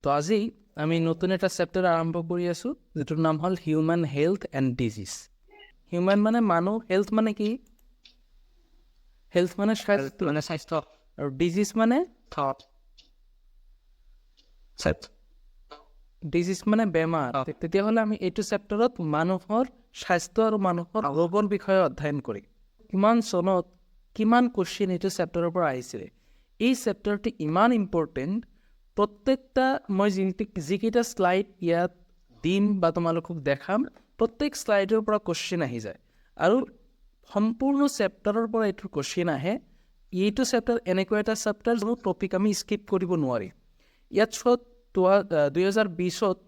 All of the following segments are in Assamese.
তো আজি আমি নতুন এটা চেপ্টাৰ আৰম্ভ কৰি আছোঁ যিটোৰ নাম হ'ল human health and disease. Human মানে মানুহ, হেল্থ মানে কি? হেল্থ মানে স্বাস্থ্য, আৰু ডিজিজ মানে ডিজিজ মানে বেমাৰ। তেতিয়াহ'লে আমি এইটো চেপ্টাৰত মানুহৰ স্বাস্থ্য আৰু মানুহৰ ৰোগৰ বিষয়ে অধ্যয়ন কৰিম। কিমান চনত কিমান কুৱেশ্যন এইটো চেপ্টাৰৰ পৰা আহিছিলে। এই চেপ্টাৰটো ইমান ইম্পৰ্টেণ্ট, প্ৰত্যেকটা মই যিকেইটা শ্লাইড ইয়াত দিম বা তোমালোকক দেখাম, প্ৰত্যেক শ্লাইডৰ পৰা কুৱেশ্যন আহি যায় আৰু সম্পূৰ্ণ চেপ্টাৰৰ পৰা এইটো কুৱেশ্যন আহে। এইটো চেপ্টাৰ এনেকুৱা এটা চেপ্টাৰ যোনটো টপিক আমি স্কিপ কৰিব নোৱাৰি। ইয়াত 2020ত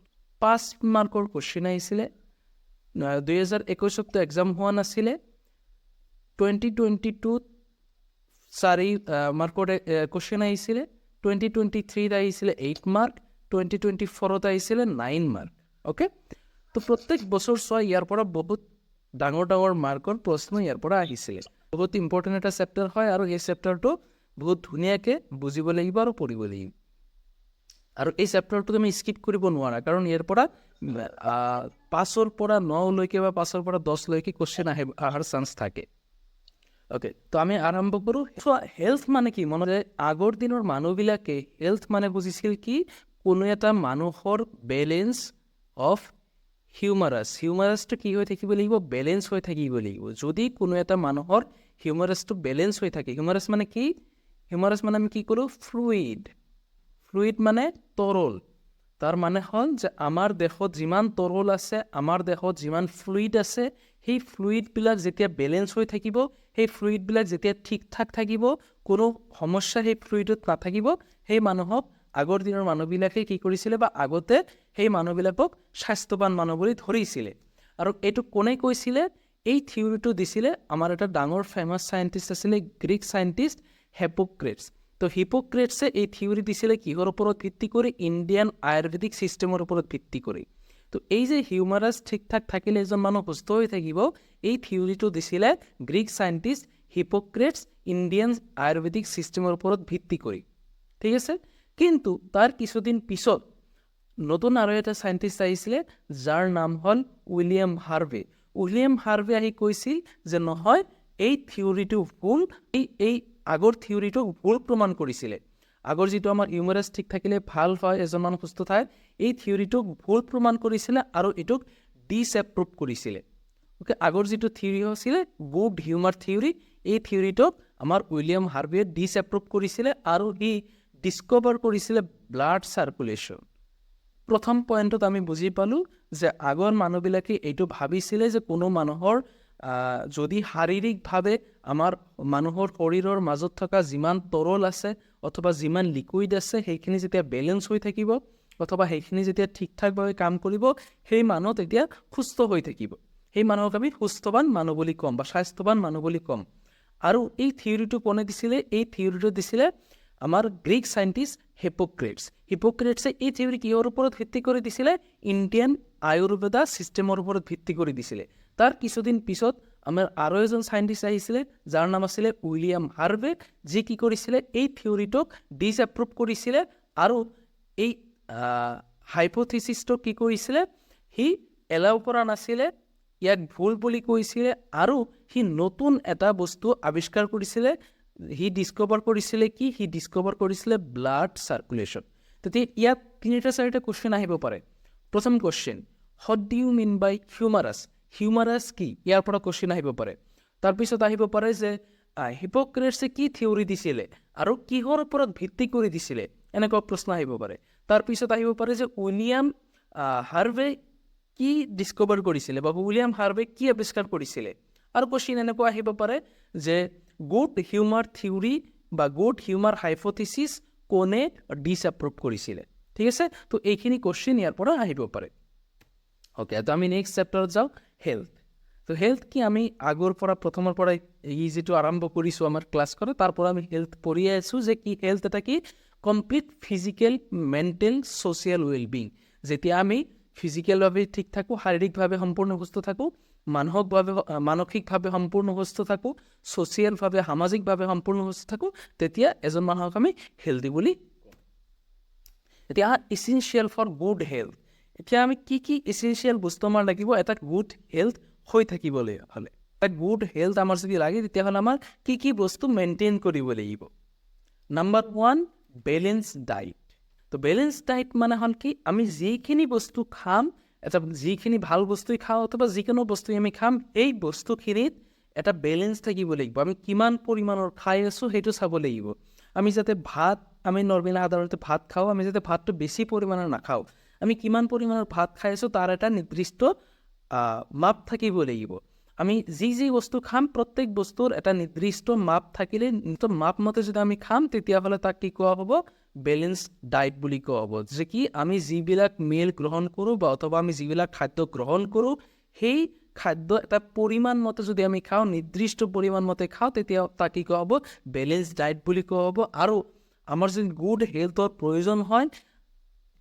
5 মাৰ্কৰ কুৱেশ্যন আহিছিলে, 2021তো এক্সাম হোৱা নাছিলে, 2022ত 4 মাৰ্কৰ কুৱেশ্যন আহিছিলে, 2023ত আহিছিলে 8 মাৰ্ক, 2024ত আহিছিলে 9 মাৰ্ক। অ'কে, তো প্ৰত্যেক বছৰ চোৱা ইয়াৰ পৰা বহুত ডাঙৰ ডাঙৰ মাৰ্কৰ প্ৰশ্ন ইয়াৰ পৰা আহিছিলে। বহুত ইম্পৰ্টেণ্ট এটা চেপ্টাৰ হয় আৰু এই চেপ্টাৰটো বহুত ধুনীয়াকৈ বুজিব লাগিব আৰু পঢ়িব লাগিব। আৰু এই চেপ্টাৰটো তুমি স্কিপ কৰিব নোৱাৰা, কাৰণ ইয়াৰ পৰা 5ৰ পৰা 9লৈকে বা 5ৰ পৰা 10লৈকে কুৱেশ্যন অহাৰ চান্স থাকে। অ'কে, তো আমি আৰম্ভ কৰোঁ। হেল্থ মানে কি? মনত আগৰ দিনৰ মানুহবিলাকে হেল্থ মানে বুজিছিল কি? কোনো এটা মানুহৰ বেলেঞ্চ অফ হিউমাৰাছটো কি হৈ থাকিব লাগিব? বেলেঞ্চ হৈ থাকিব লাগিব। যদি কোনো এটা মানুহৰ হিউমাৰাছটো বেলেঞ্চ হৈ থাকে, হিউমাৰাছ মানে কি? হিউমাৰাছ মানে আমি কি কৰোঁ? ফ্লুইড মানে তৰল। তাৰ মানে হ'ল যে আমাৰ দেহত যিমান তৰল আছে, আমাৰ দেহত যিমান ফ্লুইড আছে, সেই ফ্লুইডবিলাক যেতিয়া বেলেঞ্চ হৈ থাকিব, সেই ফ্লুইডবিলাক যেতিয়া ঠিক ঠাক থাকিব, কোনো সমস্যা সেই ফ্লুইডত নাথাকিব, সেই মানুহক আগৰ দিনৰ মানুহবিলাকে কি কৰিছিলে বা আগতে সেই মানুহবিলাকক স্বাস্থ্যৱান মানুহ বুলি ধৰিছিলে। আৰু এইটো কোনে কৈছিলে? এই থিয়ৰিটো দিছিলে আমাৰ এটা ডাঙৰ ফেমাছ চাইণ্টিষ্ট আছিলে, গ্ৰীক চাইণ্টিষ্ট হিপোক্ৰেটছ। তো হিপোক্ৰেটছে এই থিয়ৰি দিছিলে কিহৰ ওপৰত ভিত্তি কৰি? ইণ্ডিয়ান আয়ুৰ্বেদিক ছিষ্টেমৰ ওপৰত ভিত্তি কৰি। তো এই যে হিউমাৰাছ ঠিক ঠাক থাকিলে এজন মানুহ সুস্থ হৈ থাকিব, এই থিয়ৰিটো দিছিলে গ্ৰীক চাইণ্টিষ্ট হিপোক্ৰেটছ ইণ্ডিয়ান আয়ুৰ্বেদিক ছিষ্টেমৰ ওপৰত ভিত্তি কৰি। ঠিক আছে, কিন্তু তাৰ কিছুদিন পিছত নতুন আৰু এটা চাইণ্টিষ্ট আহিছিলে যাৰ নাম হ'ল উইলিয়াম হাৰ্ভে। উইলিয়াম হাৰ্ভে আহি কৈছিল যে নহয়, এই থিয়ৰিটো ভুল, এই আগৰ থিয়ৰিটো ভুল প্ৰমাণ কৰিছিলে। আগৰ যিটো আমাৰ হিউমাৰাছ ঠিক থাকিলে ভাল হয়, এজন মানুহ সুস্থ থাকে, এই থিয়ৰিটোক ভুল প্ৰমাণ কৰিছিলে আৰু এইটোক ডিছএপ্ৰুভ কৰিছিলে। অ'কে, আগৰ যিটো থিয়ৰি হৈছিলে গুড হিউমাৰ থিয়ৰি, এই থিয়ৰিটোক আমাৰ উইলিয়াম হাৰ্ভে ডিছএপ্ৰুভ কৰিছিলে আৰু সি ডিস্কভাৰ কৰিছিলে ব্লাড চাৰ্কুলেশ্যন। প্ৰথম পইণ্টত আমি বুজি পালোঁ যে আগৰ মানুহবিলাকে এইটো ভাবিছিলে যে কোনো মানুহৰ যদি শাৰীৰিকভাৱে আমাৰ মানুহৰ শৰীৰৰ মাজত থকা যিমান তৰল আছে অথবা যিমান লিকুইড আছে, সেইখিনি যেতিয়া বেলেঞ্চ হৈ থাকিব অথবা সেইখিনি যেতিয়া ঠিক ঠাকভাৱে কাম কৰিব, সেই মানুহ তেতিয়া সুস্থ হৈ থাকিব। সেই মানুহক আমি সুস্থৱান মানুহ বুলি ক'ম বা স্বাস্থ্যৱান মানুহ বুলি ক'ম। আৰু এই থিয়ৰিটো কোনে দিছিলে? এই থিয়ৰিটো দিছিলে আমাৰ গ্ৰীক চাইণ্টিষ্ট হিপোক্ৰেটছে এই থিয়ৰি কিহৰ ওপৰত ভিত্তি কৰি দিছিলে? ইণ্ডিয়ান আয়ুৰ্বেদা ছিষ্টেমৰ ওপৰত ভিত্তি কৰি দিছিলে। তাৰ কিছুদিন পিছত আমাৰ আৰু এজন চাইণ্টিষ্ট আহিছিলে যাৰ নাম আছিলে উইলিয়াম হাৰ্ভে, যি কি কৰিছিলে? এই থিয়ৰিটোক ডিছএপ্ৰুভ কৰিছিলে আৰু এই হাইপোথিচিছটো কি কৰিছিলে? সি এলাও কৰা নাছিলে, ইয়াক ভুল বুলি কৈছিলে আৰু সি নতুন এটা বস্তু আৱিষ্কাৰ কৰিছিলে। সি ডিস্কভাৰ কৰিছিলে কি? সি ডিস্কভাৰ কৰিছিলে ব্লাড চাৰ্কুলেশ্যন। তেতিয়া ইয়াত 3-4টা কুৱেশ্যন আহিব পাৰে। প্ৰথম question, what do you mean by humerus? Humerus কি? ইয়াৰ পৰা কুৱেশ্যন আহিব পাৰে। তাৰপিছত আহিব পাৰে যে হিপোক্ৰেটছে কি থিয়ৰি দিছিলে আৰু কিহৰ ওপৰত ভিত্তি কৰি দিছিলে, এনেকুৱা প্ৰশ্ন আহিব পাৰে। তাৰপিছত আহিব পাৰে যে উইলিয়াম হাৰ্ভে কি ডিস্কভাৰ কৰিছিলে বা উইলিয়াম হাৰ্ভে কি আৱিষ্কাৰ কৰিছিলে। আৰু কুৱেশ্যন এনেকুৱা আহিব পাৰে যে গুড হিউমাৰ থিয়ৰি বা গুড হিউমাৰ হাইপোথিচিছ কোনে ডিছএপ্ৰুভ কৰিছিলে। ঠিক আছে, তো এইখিনি কুৱেশ্যন ইয়াৰ পৰা আহিব পাৰে। অ'কে, তো আমি নেক্সট চেপ্টাৰত যাওঁ, হেল্থ। তো হেল্থ কি? আমি আগৰ পৰা প্ৰথমৰ পৰাই এই যিটো আৰম্ভ কৰিছোঁ আমাৰ ক্লাছ কৰা, তাৰ পৰা আমি হেল্থ পঢ়ি আছোঁ যে কি হেল্থ এটা কি? Complete physical, mental, social well-being. যেতিয়া আমি ফিজিকেলভাৱে ঠিক থাকোঁ, শাৰীৰিকভাৱে সম্পূৰ্ণ সুস্থ থাকোঁ, মানসিকভাৱে সম্পূৰ্ণ সুস্থ থাকোঁ, ছ'চিয়েলভাৱে সামাজিকভাৱে সম্পূৰ্ণ সুস্থ থাকোঁ, তেতিয়া এজন মানুহক আমি হেল্ডি বুলি এতিয়া ইছেঞ্চিয়েল ফৰ গুড হেল্থ। এতিয়া আমি কি ইছেঞ্চিয়েল বস্তু আমাৰ লাগিব এটা গুড হেল্থ হৈ থাকিবলৈ হ'লে। এটা গুড হেল্থ আমাৰ যদি লাগে তেতিয়াহ'লে আমাৰ কি বস্তু মেইনটেইন কৰিব লাগিব। Number 1 balance diet. তো বেলেঞ্চ ডায়েট মানে হ'ল কি আমি যিখিনি বস্তু খাম, এটা যিখিনি ভাল বস্তুই খাওঁ অথবা যিকোনো বস্তুৱে আমি খাম, এই বস্তুখিনিত এটা বেলেঞ্চ থাকিব লাগিব। আমি কিমান পৰিমাণৰ খাই আছোঁ সেইটো চাব লাগিব। আমি যাতে আমি নৰ্মেলি সাধাৰণতে ভাত খাওঁ, আমি যাতে ভাতটো বেছি পৰিমাণৰ নাখাওঁ। আমি কিমান পৰিমাণৰ ভাত খাই আছোঁ তাৰ এটা নিৰ্দিষ্ট মাপ থাকিব লাগিব। আমি যি বস্তু খাম প্ৰত্যেক বস্তুৰ এটা নিৰ্দিষ্ট মাপ থাকিলে, মাপ মতে যদি আমি খাম তেতিয়াহ'লে তাক কি কোৱা হ'ব, বেলেঞ্চ ডায়েট বুলি কোৱা হ'ব। যে কি আমি যিবিলাক মিল গ্ৰহণ কৰোঁ বা অথবা আমি যিবিলাক খাদ্য গ্ৰহণ কৰোঁ, সেই খাদ্য এটা পৰিমাণ মতে যদি আমি খাওঁ, নিৰ্দিষ্ট পৰিমাণ মতে খাওঁ, তেতিয়া তাক কি কোৱা হ'ব, বেলেঞ্চ ডায়েট বুলি কোৱা হ'ব। আৰু আমাৰ যদি গুড হেল্থৰ প্ৰয়োজন হয়,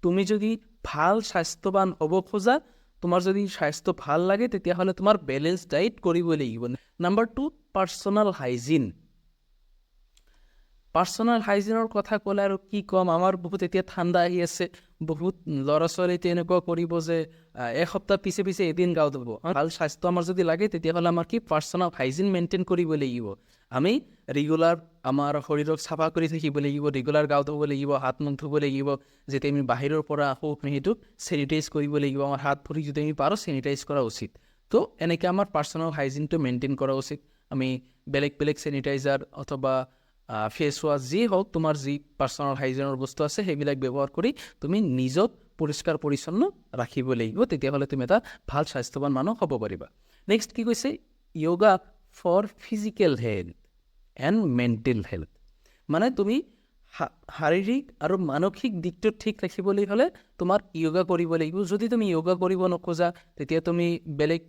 তুমি যদি ভাল স্বাস্থ্যৱান হ'ব খোজা, তোমাৰ যদি স্বাস্থ্য ভাল লাগে তেতিয়াহ'লে তোমাৰ বেলেঞ্চ ডায়েট কৰিব লাগিব। Number 2 personal hygiene. পাৰ্চনেল হাইজিনৰ কথা ক'লে আৰু কি ক'ম, আমাৰ বহুত এতিয়া ঠাণ্ডা আহি আছে, বহুত ল'ৰা ছোৱালীতে এনেকুৱা কৰিব যে এসপ্তাহ পিছে এদিন গা ধুব। ভাল স্বাস্থ্য আমাৰ যদি লাগে তেতিয়াহ'লে আমাৰ কি পাৰ্চনেল হাইজিন মেইনটেইন কৰিব লাগিব। আমি ৰেগুলাৰ আমাৰ শৰীৰক চাফা কৰি থাকিব লাগিব, ৰেগুলাৰ গা ধুব লাগিব, হাত মুখ ধুব লাগিব। যেতিয়া আমি বাহিৰৰ পৰা আহোঁ আমি সেইটোক চেনিটাইজ কৰিব লাগিব। আমাৰ হাত ভৰি যদি আমি পাৰোঁ চেনিটাইজ কৰা উচিত। তো এনেকৈ আমাৰ পাৰ্চনেল হাইজিনটো মেইনটেইন কৰা উচিত। আমি বেলেগ চেনিটাইজাৰ অথবা ফেচ ৱাছ যি হওক, তোমাৰ যি পাৰ্চনেল হাইজিনৰ বস্তু আছে সেইবিলাক ব্যৱহাৰ কৰি তুমি নিজক পৰিষ্কাৰ পৰিচ্ছন্ন ৰাখিব লাগিব। তেতিয়াহ'লে তুমি এটা ভাল স্বাস্থ্যৱান মানুহ হ'ব পাৰিবা। নেক্সট কি কৈছে, yoga for physical health and mental health. মানে তুমি শাৰীৰিক আৰু মানসিক দিশটো ঠিক ৰাখিবলৈ হ'লে তোমাৰ য়োগা কৰিব লাগিব। যদি তুমি য়োগা কৰিব নোখোজা তেতিয়া তুমি বেলেগ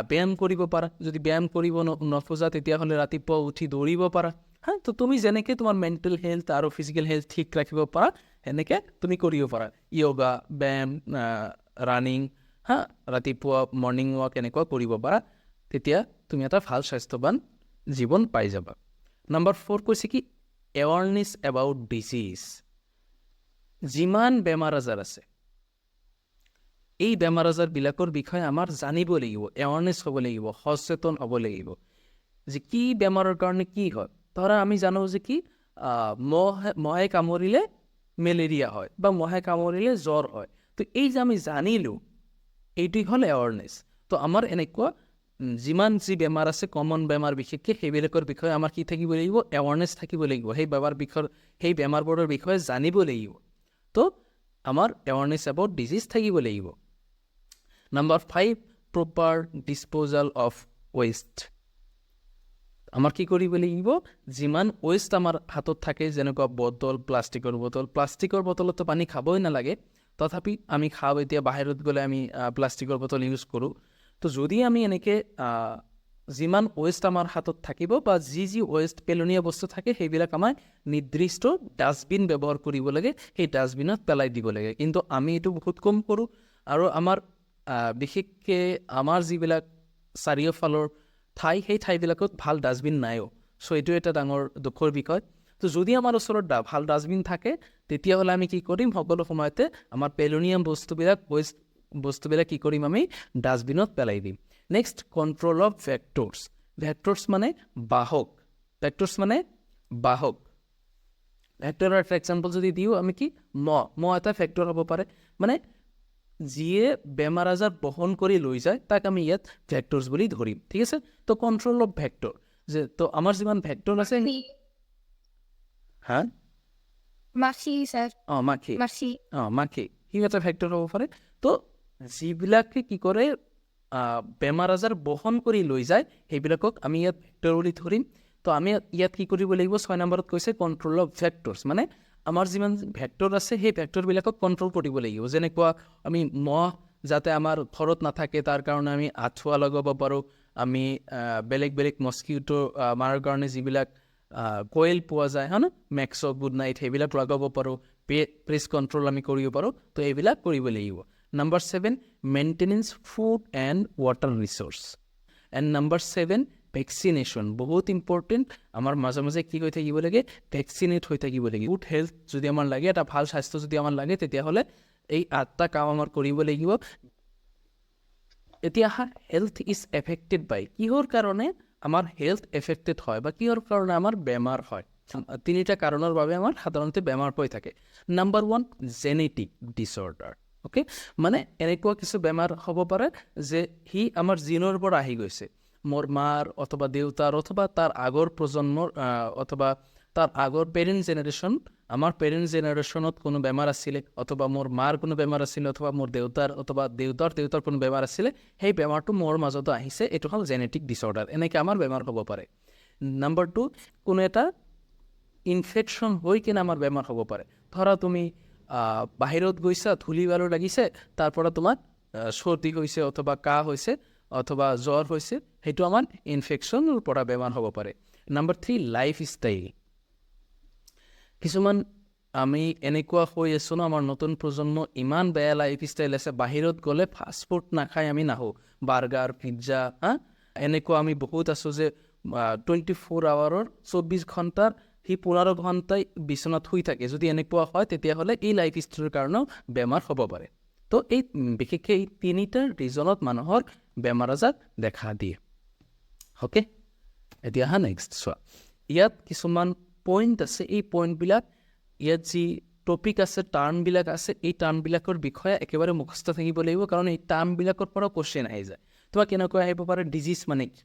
ব্যায়াম কৰিব পাৰা। যদি ব্যায়াম কৰিব নোখোজা তেতিয়াহ'লে ৰাতিপুৱা উঠি দৌৰিব পাৰা। তো তুমি যেনেকৈ তোমাৰ মেণ্টেল হেল্থ আৰু ফিজিকেল হেল্থ ঠিক ৰাখিব পাৰা সেনেকৈ তুমি কৰিব পাৰা। য়োগা, ব্যায়াম, ৰানিং, ৰাতিপুৱা মৰ্ণিং ৱাক এনেকুৱা কৰিব পাৰা। তেতিয়া তুমি এটা ভাল স্বাস্থ্যৱান জীৱন পাই যাবা। নাম্বাৰ 4 কৈছে কি এৱাৰনেছ এবাউট ডিজিজ। যিমান বেমাৰ আজাৰ আছে এই বেমাৰ আজাৰবিলাকৰ বিষয়ে আমাৰ জানিব লাগিব, এৱাৰনেছ হ'ব লাগিব, সচেতন হ'ব লাগিব যে কি বেমাৰৰ কাৰণে কি হয়। ধৰা আমি জানো যে কি মহে কামুৰিলে মেলেৰিয়া হয় বা মহে কামুৰিলে জ্বৰ হয়। তো এই যে আমি জানিলোঁ এইটোৱে হ'ল এৱাৰনেছ। তো আমাৰ এনেকুৱা যিমান যি বেমাৰ আছে কমন বেমাৰ বিশেষকৈ সেইবিলাকৰ বিষয়ে আমাৰ কি থাকিব লাগিব, এৱাৰনেছ থাকিব লাগিব। সেই বেমাৰবোৰৰ বিষয়ে জানিব লাগিব। তো আমাৰ এৱাৰনেছ এবাউট ডিজিজ থাকিব লাগিব। Number 5 proper disposal of waste. আমাৰ কি কৰিব লাগিব, যিমান ৱেষ্ট আমাৰ হাতত থাকে, যেনেকুৱা বটল, প্লাষ্টিকৰ বটলতো পানী খাবই নালাগে, তথাপি আমি খাওঁ। এতিয়া বাহিৰত গ'লে আমি প্লাষ্টিকৰ বটল ইউজ কৰোঁ। তো যদি আমি এনেকৈ যিমান ৱেষ্ট আমাৰ হাতত থাকিব বা যি ৱেষ্ট পেলনীয়া বস্তু থাকে সেইবিলাক আমাৰ নিৰ্দিষ্ট ডাষ্টবিন ব্যৱহাৰ কৰিব লাগে, সেই ডাষ্টবিনত পেলাই দিব লাগে। কিন্তু আমি এইটো বহুত কম কৰোঁ। আৰু আমাৰ বিশেষকৈ আমাৰ যিবিলাক চাৰিওফালৰ সেই ঠাইবিলাকত ভাল ডাষ্টবিন নাইও। চ' এইটো এটা ডাঙৰ দুখৰ বিষয়। তো যদি আমাৰ ওচৰত ভাল ডাষ্টবিন থাকে তেতিয়াহ'লে আমি কি কৰিম, সকলো সময়তে আমাৰ পেলনীয়া ৱেষ্ট বস্তুবিলাক কি কৰিম, আমি ডাষ্টবিনত পেলাই দিম। Next control of vectors. Vectors মানে বাহক। ভেক্টৰৰ এটা এক্সাম্পল যদি দিওঁ, আমি কি মহ এটা ভেক্টৰ হ'ব পাৰে। মানে যিয়ে বেমাৰ আজাৰ বহন কৰি লৈ যায় তাক আমি ইয়াত ভেক্টৰ্ছ বুলি ধৰিম। ঠিক আছে। তো কণ্ট্ৰল অফ ভেক্টৰ, যে তো আমাৰ যিমান ভেক্টৰ আছে মাখি সি এটা ভেক্টৰ হ'ব পাৰে। তো যিবিলাকে কি কৰে বেমাৰ আজাৰ বহন কৰি লৈ যায় সেইবিলাকক আমি ইয়াত ভেক্টৰ বুলি ধৰিম। তো আমি ইয়াত কি কৰিব লাগিব, 6 নম্বৰত কৈছে কণ্ট্ৰল অফ ভেক্টৰ্ছ। মানে আমাৰ যিমান ভেক্টৰ আছে সেই ভেক্টৰবিলাকক কণ্ট্ৰল কৰিব লাগিব। যেনেকুৱা আমি মহ যাতে আমাৰ ঘৰত নাথাকে তাৰ কাৰণে আমি আঁঠুৱা লগাব পাৰোঁ। আমি বেলেগ মস্কিটো মাৰাৰ কাৰণে যিবিলাক কইল পোৱা যায়, মেক্স, গুড নাইট, সেইবিলাক লগাব পাৰোঁ। পেষ্ট কণ্ট্ৰল আমি কৰিব পাৰোঁ। তো এইবিলাক কৰিব লাগিব। Number 7 maintenance food and water resource. And number 7 vaccination বহুত ইম্পৰ্টেণ্ট আমাৰ মাজে মাজে কি হৈ থাকিব লাগে ভেকচিনেট হৈ থাকিব লাগে গুড হেল্থ যদি আমাৰ লাগে এটা ভাল স্বাস্থ্য যদি আমাৰ লাগে তেতিয়াহ'লে এই 8টা কাম আমাৰ কৰিব লাগিব এতিয়া হেল্থ ইজ এফেক্টেড বাই কিহৰ কাৰণে আমাৰ হেল্থ এফেক্টেড হয় বা কিহৰ কাৰণে আমাৰ বেমাৰ হয় 3টা কাৰণৰ বাবে আমাৰ সাধাৰণতে বেমাৰ হৈ থাকে নাম্বাৰ 1 জেনেটিক ডিছঅৰ্ডাৰ ওকে মানে এনেকুৱা কিছু বেমাৰ হ'ব পাৰে যে সি আমাৰ জিনৰ পৰা আহি গৈছে মোৰ মাৰ অথবা দেউতাৰ অথবা তাৰ আগৰ প্ৰজন্মৰ অথবা তাৰ আগৰ পেৰেণ্ট জেনেৰেশ্যন আমাৰ পেৰেণ্ট জেনেৰেশ্যনত কোনো বেমাৰ আছিলে অথবা মোৰ মাৰ কোনো বেমাৰ আছিলে অথবা মোৰ দেউতাৰ অথবা দেউতাৰ কোনো বেমাৰ আছিলে সেই বেমাৰটো মোৰ মাজতো আহিছে এইটো হ'ল জেনেটিক ডিছঅৰ্ডাৰ এনেকৈ আমাৰ বেমাৰ হ'ব পাৰে নাম্বাৰ 2 কোনো এটা ইনফেকশ্যন হৈ কিনে আমাৰ বেমাৰ হ'ব পাৰে ধৰা তুমি বাহিৰত গৈছা ধূলি বালু লাগিছে তাৰ পৰা তোমাৰ সৰ্দি হৈছে অথবা কাহ হৈছে অথবা জ্বৰ হৈছে সেইটো আমাৰ ইনফেকশ্যনৰ পৰা বেমাৰ হ'ব পাৰে নাম্বাৰ 3 লাইফ ষ্টাইল কিছুমান আমি এনেকুৱা হৈ আছোঁ ন আমাৰ নতুন প্ৰজন্ম ইমান বেয়া লাইফ ষ্টাইল আছে বাহিৰত গ'লে ফাষ্ট ফুড নাখাই আমি নাহোঁ বাৰ্গাৰ পিজ্জা এনেকুৱা আমি বহুত আছোঁ যে 24 আৱাৰৰ 24 ঘণ্টাৰ সি 15 ঘণ্টাই বিচনাত শুই থাকে যদি এনেকুৱা হয় তেতিয়াহ'লে এই লাইফ ষ্টাইলৰ কাৰণেও বেমাৰ হ'ব পাৰে তো এই বিশেষকৈ এই 3টা ৰিজনত মানুহৰ বেমাৰ আজাৰ দেখা দিয়ে অ'কে এতিয়া নেক্সট চোৱা ইয়াত কিছুমান পইণ্ট আছে এই পইণ্টবিলাক ইয়াত যি টপিক আছে টাৰ্মবিলাক আছে এই টাৰ্মবিলাকৰ বিষয়ে একেবাৰে মুখস্থ থাকিব লাগিব কাৰণ এই টাৰ্মবিলাকৰ পৰা কুৱেশ্যন আহি যায় তোমাৰ কেনেকৈ আহিব পাৰে ডিজিজ মানে কি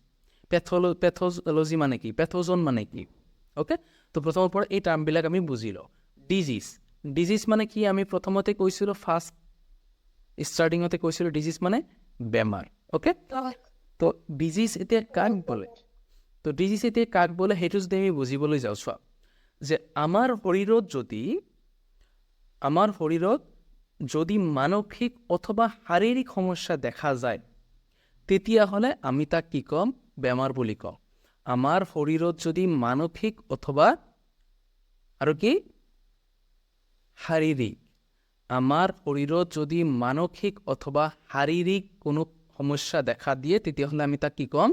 পেথলজি মানে কি পেথজন মানে কি অ'কে তো প্ৰথমৰ পৰা এই টাৰ্মবিলাক আমি বুজি লওঁ ডিজিজ মানে কি আমি প্ৰথমতে কৈছিলোঁ ফাৰ্ষ্ট ষ্টাৰ্টিঙতে কৈছিলোঁ ডিজিজ মানে বেমাৰ অ'কে তো ডিজিজ এতিয়া কাক বোলে তো ডিজিজ এতিয়া কাক বোলে সেইটো যদি আমি বুজিবলৈ যাওঁ চোৱা যে আমাৰ শৰীৰত যদি মানসিক অথবা শাৰীৰিক সমস্যা দেখা যায় তেতিয়াহ'লে আমি তাক কি ক'ম বেমাৰ বুলি কওঁ আমাৰ শৰীৰত যদি মানসিক অথবা আৰু কি শাৰীৰিক আমাৰ শৰীৰত যদি মানসিক অথবা শাৰীৰিক কোনো সমস্যা দেখা দিয়ে তেতিয়াহ'লে আমি তাক কি ক'ম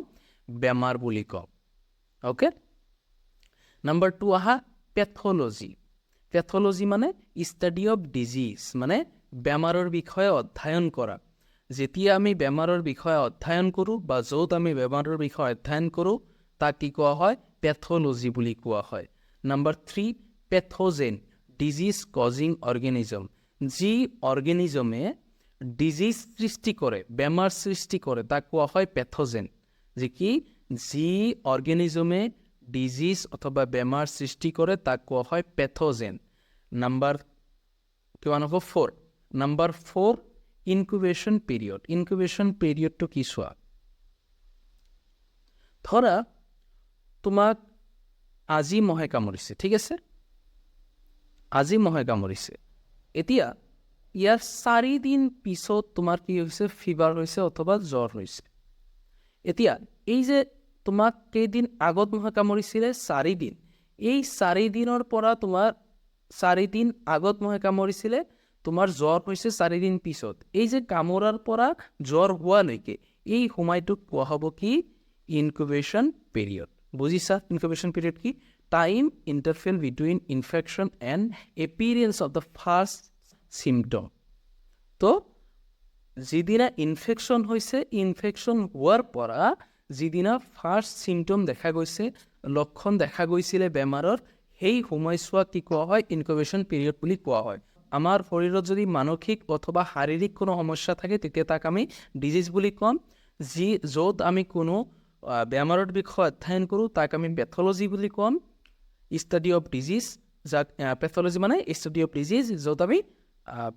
বেমাৰ বুলি ক'ম অ'কে নাম্বাৰ 2 আহা পেথলজি মানে ষ্টাডি অফ ডিজিজ মানে বেমাৰৰ বিষয়ে অধ্যয়ন কৰা যেতিয়া আমি বেমাৰৰ বিষয়ে অধ্যয়ন কৰোঁ বা য'ত আমি বেমাৰৰ বিষয়ে অধ্যয়ন কৰোঁ তাক কি কোৱা হয় পেথলজি বুলি কোৱা হয় number 3 pathogen disease causing organism যি অৰ্গেনিজমে ডিজিজ সৃষ্টি কৰে বেমাৰ সৃষ্টি কৰে তাক কোৱা হয় পেথোজেন যি অৰ্গেনিজমে ডিজিজ অথবা বেমাৰ সৃষ্টি কৰে তাক কোৱা হয় পেথোজেন নাম্বাৰ 4 ইনকুবেশ্যন পিৰিয়ডটো কি চোৱা ধৰা তোমাক আজি মহে কামুৰিছে ঠিক আছে আজি মহে কামুৰিছে এতিয়া ইয়াৰ 4 দিন পিছত তোমাৰ কি হৈছে ফিভাৰ হৈছে অথবা জ্বৰ হৈছে এতিয়া এই যে তোমাক কেইদিন আগত মহে কামুৰিছিলে 4 দিন এই 4 দিনৰ পৰা তোমাৰ 4 দিন আগত মহে কামুৰিছিলে তোমাৰ জ্বৰ হৈছে 4 দিন পিছত এই যে কামোৰাৰ পৰা জ্বৰ হোৱালৈকে এই সময়টোক কোৱা হ'ব কি ইনকুবেশ্যন পিৰিয়ড বুজিছা ইনকুবেশ্যন পিৰিয়ড কি time interval between infection and experience of the first symptom তো যিদিনা ইনফেকশ্যন হৈছে ইনফেকশ্যন হোৱাৰ পৰা যিদিনা ফাৰ্ষ্ট চিমটম দেখা গৈছে লক্ষণ দেখা গৈছিলে বেমাৰৰ সেই সময়ছোৱা কি কোৱা হয় ইনকুবেশ্যন পিৰিয়ড বুলি কোৱা হয় আমাৰ শৰীৰত যদি মানসিক অথবা শাৰীৰিক কোনো সমস্যা থাকে তেতিয়া তাক আমি ডিজিজ বুলি ক'ম য'ত আমি কোনো বেমাৰৰ বিষয়ে অধ্যয়ন কৰোঁ তাক আমি পেথলজি বুলি ক'ম ষ্টাডি অফ ডিজিজ যাক পেথলজি মানে ষ্টাডি অফ ডিজিজ য'ত আমি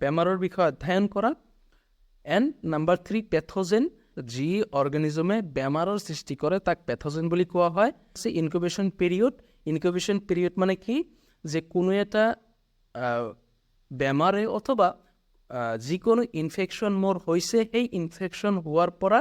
বেমাৰৰ বিষয়ে অধ্যয়ন কৰা এণ্ড নাম্বাৰ 3 পেথোজেন যি অৰ্গেনিজমে বেমাৰৰ সৃষ্টি কৰে তাক পেথোজেন বুলি কোৱা হয় ইনকুবেশ্যন পিৰিয়ড মানে কি যে কোনো এটা বেমাৰে অথবা যিকোনো ইনফেকশ্যন মোৰ হৈছে সেই ইনফেকশ্যন হোৱাৰ পৰা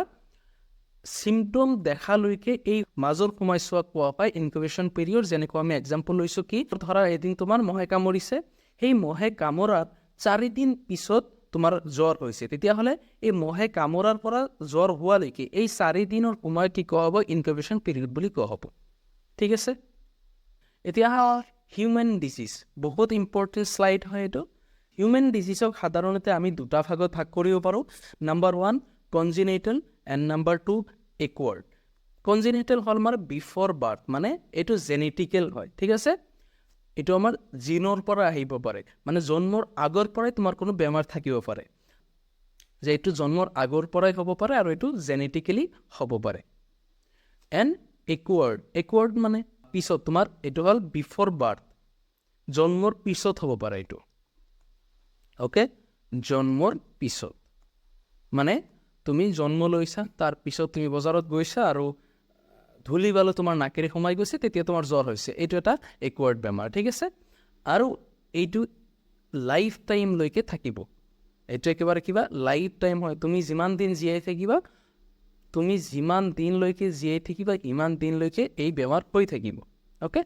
চিমটম দেখালৈকে এই মাজৰ সময়ছোৱাক কোৱা হয় ইনকুবেশ্যন পিৰিয়ড যেনেকৈ আমি এক্সাম্পল লৈছোঁ কি ধৰা এদিন তোমাৰ মহে কামুৰিছে সেই মহে কামোৰাৰ 4 দিন পিছত তোমাৰ জ্বৰ হৈছে, তেতিয়াহ'লে এই মহে কামোৰাৰ পৰা জ্বৰ হোৱালৈকে এই 4 দিনৰ সময় কি কোৱা হ'ব, ইনকিউবেশ্যন পিৰিয়ড বুলি কোৱা হ'ব। ঠিক আছে, এতিয়া হিউমেন ডিজিজ, বহুত ইম্পৰ্টেণ্ট শ্লাইড হয় এইটো। হিউমেন ডিজিজক সাধাৰণতে আমি দুটা ভাগত ভাগ কৰিব পাৰোঁ। Number 1 congenital and number 2 acquired. Congenital হ'ল আমাৰ বিফৰ বাৰ্থ, মানে এইটো জেনেটিকেল হয়। ঠিক আছে, এইটো আমাৰ জিনৰ পৰা আহিব পাৰে, মানে জন্মৰ আগৰ পৰাই তোমাৰ কোনো বেমাৰ থাকিব পাৰে, যে এইটো জন্মৰ আগৰ পৰাই হ'ব পাৰে আৰু এইটো জেনেটিকেলি হ'ব পাৰে। এণ্ড একোৱাৰ্ড, একোৱাৰ্ড মানে পিছত, তোমাৰ এইটো হ'ল বিফৰ বাৰ্থ, জন্মৰ পিছত হ'ব পাৰে এইটো। অ'কে, জন্মৰ পিছত মানে তুমি জন্ম লৈছা, তাৰ পিছত তুমি বজাৰত গৈছা আৰু ধূলি বালু তোমাৰ নাকেৰে সোমাই গৈছে, তেতিয়া তোমাৰ জ্বৰ হৈছে, এইটো এটা একোৱাৰ্ড বেমাৰ। ঠিক আছে, আৰু এইটো লাইফ টাইমলৈকে থাকিব, এইটো একেবাৰে কিবা লাইফ টাইম হয়। তুমি যিমান দিন জীয়াই থাকিবা, তুমি যিমান দিনলৈকে জীয়াই থাকিবা, ইমান দিনলৈকে এই বেমাৰ হৈ থাকিব। অ'কে,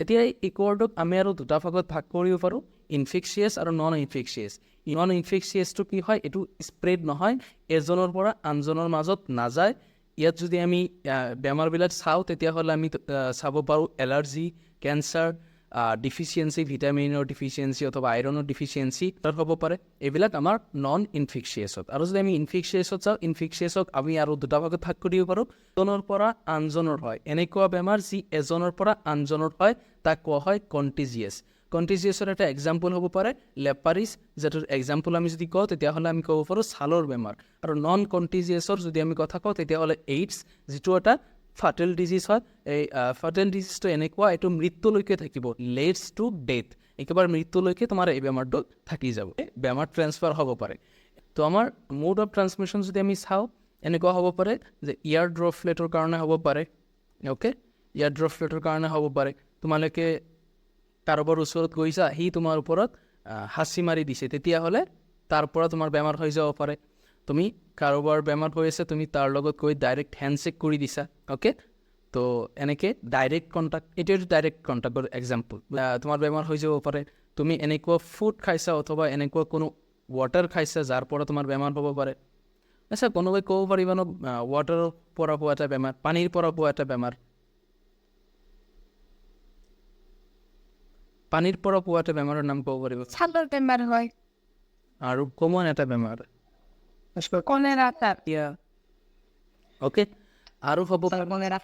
এতিয়া এই একোৱাৰ্ডক আমি আৰু দুটা ভাগত ভাগ কৰিব পাৰোঁ, ইনফেকচিয়াছ আৰু নন ইনফেকচিয়াছ। নন ইনফেকচিয়াছটো কি হয়, এইটো স্প্ৰেড নহয়, এজনৰ পৰা আনজনৰ মাজত নাযায়। ইয়াত যদি আমি বেমাৰবিলাক চাওঁ, তেতিয়াহ'লে আমি চাব পাৰোঁ এলাৰ্জি, কেঞ্চাৰ, ডিফিচিয়েঞ্চি, ভিটামিনৰ ডিফিচিয়েঞ্চি অথবা আইৰণৰ ডিফিচিয়েঞ্চি তাত হ'ব পাৰে। এইবিলাক আমাৰ নন ইনফেকচিয়াছত। আৰু যদি আমি ইনফেকচিয়াছত চাওঁ, ইনফেকচিয়াছক আমি আৰু দুটা ভাগত ভাগ কৰিব পাৰোঁ। এজনৰ পৰা আনজনৰ হয়, এনেকুৱা বেমাৰ যি এজনৰ পৰা আনজনৰ হয়, তাক কোৱা হয় কণ্টেজিয়াছ। কণ্টেজিয়াছৰ এটা এক্সাম্পল হ'ব পাৰে লেপাৰিছ, যিটোৰ এক্সাম্পল আমি যদি কওঁ, তেতিয়াহ'লে আমি ক'ব পাৰোঁ ছালৰ বেমাৰ। আৰু নন কণ্টেজিয়াছৰ যদি আমি কথা কওঁ, তেতিয়াহ'লে এইডছ, যিটো এটা ফাটেল ডিজিজ হয়। এই ফাটেল ডিজিজটো এনেকুৱা, এইটো মৃত্যুলৈকে থাকিব, লেডছ টু ডেথ, একেবাৰে মৃত্যুলৈকে তোমাৰ এই বেমাৰটো থাকি যাব, বেমাৰ ট্ৰেন্সফাৰ হ'ব পাৰে। তো আমাৰ মোড অফ ট্ৰান্সমিশ্যন যদি আমি চাওঁ, এনেকুৱা হ'ব পাৰে যে ইয়াৰ ড্ৰপলেটৰ কাৰণে হ'ব পাৰে। অ'কে, ইয়াৰ ড্ৰপলেটৰ কাৰণে হ'ব পাৰে। তোমালোকে কাৰোবাৰ ওচৰত গৈছা, সি তোমাৰ ওপৰত হাঁচি মাৰি দিছে, তেতিয়াহ'লে তাৰ পৰা তোমাৰ বেমাৰ হৈ যাব পাৰে। তুমি কাৰোবাৰ বেমাৰ হৈ আছে, তুমি তাৰ লগত গৈ ডাইৰেক্ট হেণ্ডশ্বেক কৰি দিছা। অ'কে, তো এনেকৈ ডাইৰেক্ট কণ্টেক্ট, এইটো ডাইৰেক্ট কণ্টেক্টৰ এক্সাম্পল। তোমাৰ বেমাৰ হৈ যাব পাৰে। তুমি এনেকুৱা ফুড খাইছা অথবা এনেকুৱা কোনো ৱাটাৰ খাইছা, যাৰ পৰা তোমাৰ বেমাৰ হ'ব পাৰে। আচ্ছা, কোনোবাই ক'ব পাৰিব ন, ৱাটাৰৰ পৰা হোৱা এটা বেমাৰ, পানীৰ পৰা হোৱা এটা বেমাৰ, পানীৰ পৰা পোৱা এটা বেমাৰৰ নাম ক'ব পাৰিব? ছালৰ বেমাৰ হয়, আৰু কমন এটা বেমাৰ কলেৰা। অ'কে, আৰু হ'ব কলেৰা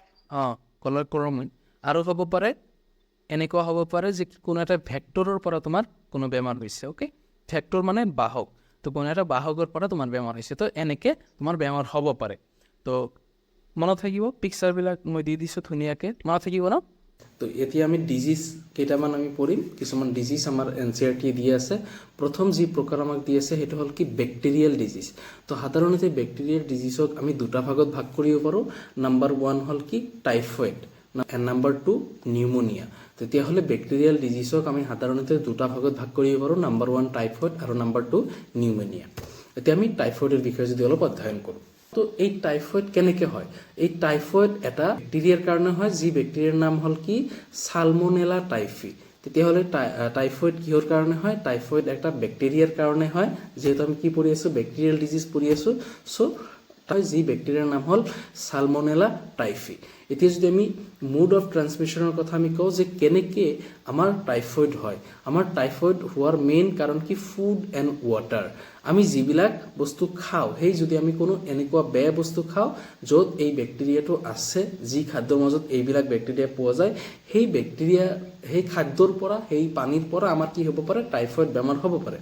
কলৰ কৰমণ। আৰু হ'ব পাৰে এনেকুৱা হ'ব পাৰে যে কোনো এটা ভেক্টৰৰ পৰা তোমাৰ কোনো বেমাৰ হৈছে। অ'কে, ভেক্টৰ মানে বাহক, তো কোনো এটা বাহকৰ পৰা তোমাৰ বেমাৰ হৈছে, তো এনেকৈ তোমাৰ বেমাৰ হ'ব পাৰে। তো মনত থাকিব, পিকচাৰবিলাক মই দি দিছোঁ ধুনীয়াকৈ, মনত থাকিব ন? তো এতিয়া আমি ডিজিজ কেইটামান আমি পঢ়িম। কিছুমান ডিজিজ আমাৰ NCERT দি আছে। প্ৰথম যি প্ৰকাৰ আমাক দি আছে, সেইটো হ'ল কি বেক্টেৰিয়েল ডিজিজ। তো সাধাৰণতে বেক্টেৰিয়েল ডিজিজক আমি দুটা ভাগত ভাগ কৰিব পাৰোঁ। নাম্বাৰ 1 হ'ল কি টাইফয়েড, এণ্ড নাম্বাৰ 2 নিউমনিয়া। তেতিয়াহ'লে বেক্টেৰিয়েল ডিজিজক আমি সাধাৰণতে দুটা ভাগত ভাগ কৰিব পাৰোঁ, নাম্বাৰ 1 টাইফয়েড আৰু নাম্বাৰ 2 নিউমনিয়া। এতিয়া আমি টাইফয়েডৰ বিষয়ে যদি অলপ অধ্যয়ন কৰোঁ, তো এই টাইফয়েড কেনেকৈ হয়? এই টাইফয়েড এটা বেক্টেৰিয়াৰ কাৰণে হয়, যি বেক্টেৰিয়াৰ নাম হ'ল কি সালমনেলা টাইফি। তেতিয়াহ'লে টাইফয়েড কিহৰ কাৰণে হয়? টাইফয়েড এটা বেক্টেৰিয়াৰ কাৰণে হয়, যিহেতু আমি কি পঢ়ি আছোঁ, বেক্টেৰিয়েল ডিজিজ পঢ়ি আছোঁ। চ' যি বেক্টেৰিয়াৰ নাম হ'ল সালমনেলা টাইফি। এতিয়া যদি আমি মোড অফ ট্ৰান্সমিশ্যনৰ কথা আমি কওঁ, যে কেনেকৈ আমাৰ টাইফয়েড হয়, আমাৰ টাইফয়েড হোৱাৰ মেইন কাৰণ কি ফুড এণ্ড ৱাটাৰ। আমি যিবিলাক বস্তু খাওঁ, সেই যদি আমি কোনো এনেকুৱা বেয়া বস্তু খাওঁ য'ত এই বেক্টেৰিয়াটো আছে, যি খাদ্যৰ মাজত এইবিলাক বেক্টেৰিয়া পোৱা যায়, সেই বেক্টেৰিয়া সেই খাদ্যৰ পৰা, সেই পানীৰ পৰা আমাৰ কি হ'ব পাৰে? টাইফয়েড বেমাৰ হ'ব পাৰে।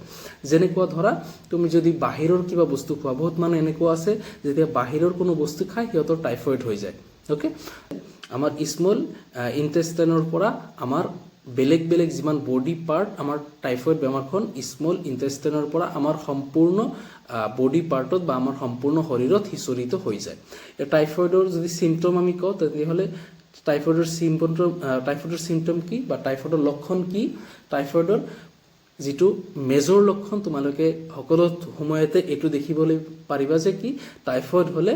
যেনেকুৱা ধৰা, তুমি যদি বাহিৰৰ কিবা বস্তু খোৱা, বহুত মানুহ এনেকুৱা আছে যেতিয়া বাহিৰৰ কোনো বস্তু খায় সিহঁতৰ টাইফয়েড হৈ যায়। অ'কে, আমাৰ স্মল ইণ্টেষ্টাইনৰ পৰা আমাৰ বেলেগ বেলেগ যিমান বডি পাৰ্ট, আমাৰ টাইফয়েড বেমাৰখন স্মল ইণ্টেষ্টাইনৰ পৰা আমাৰ সম্পূৰ্ণ বডি পাৰ্টত বা আমাৰ সম্পূৰ্ণ শৰীৰত সিঁচৰিত হৈ যায়। টাইফয়েডৰ যদি চিমটম আমি কওঁ, তেতিয়াহ'লে টাইফয়েডৰ চিমটম কি বা টাইফয়েডৰ লক্ষণ কি? টাইফয়েডৰ যিটো মেজৰ লক্ষণ, তোমালোকে সকলো সময়তে এইটো দেখিবলৈ পাৰিবা যে কি টাইফয়েড হ'লে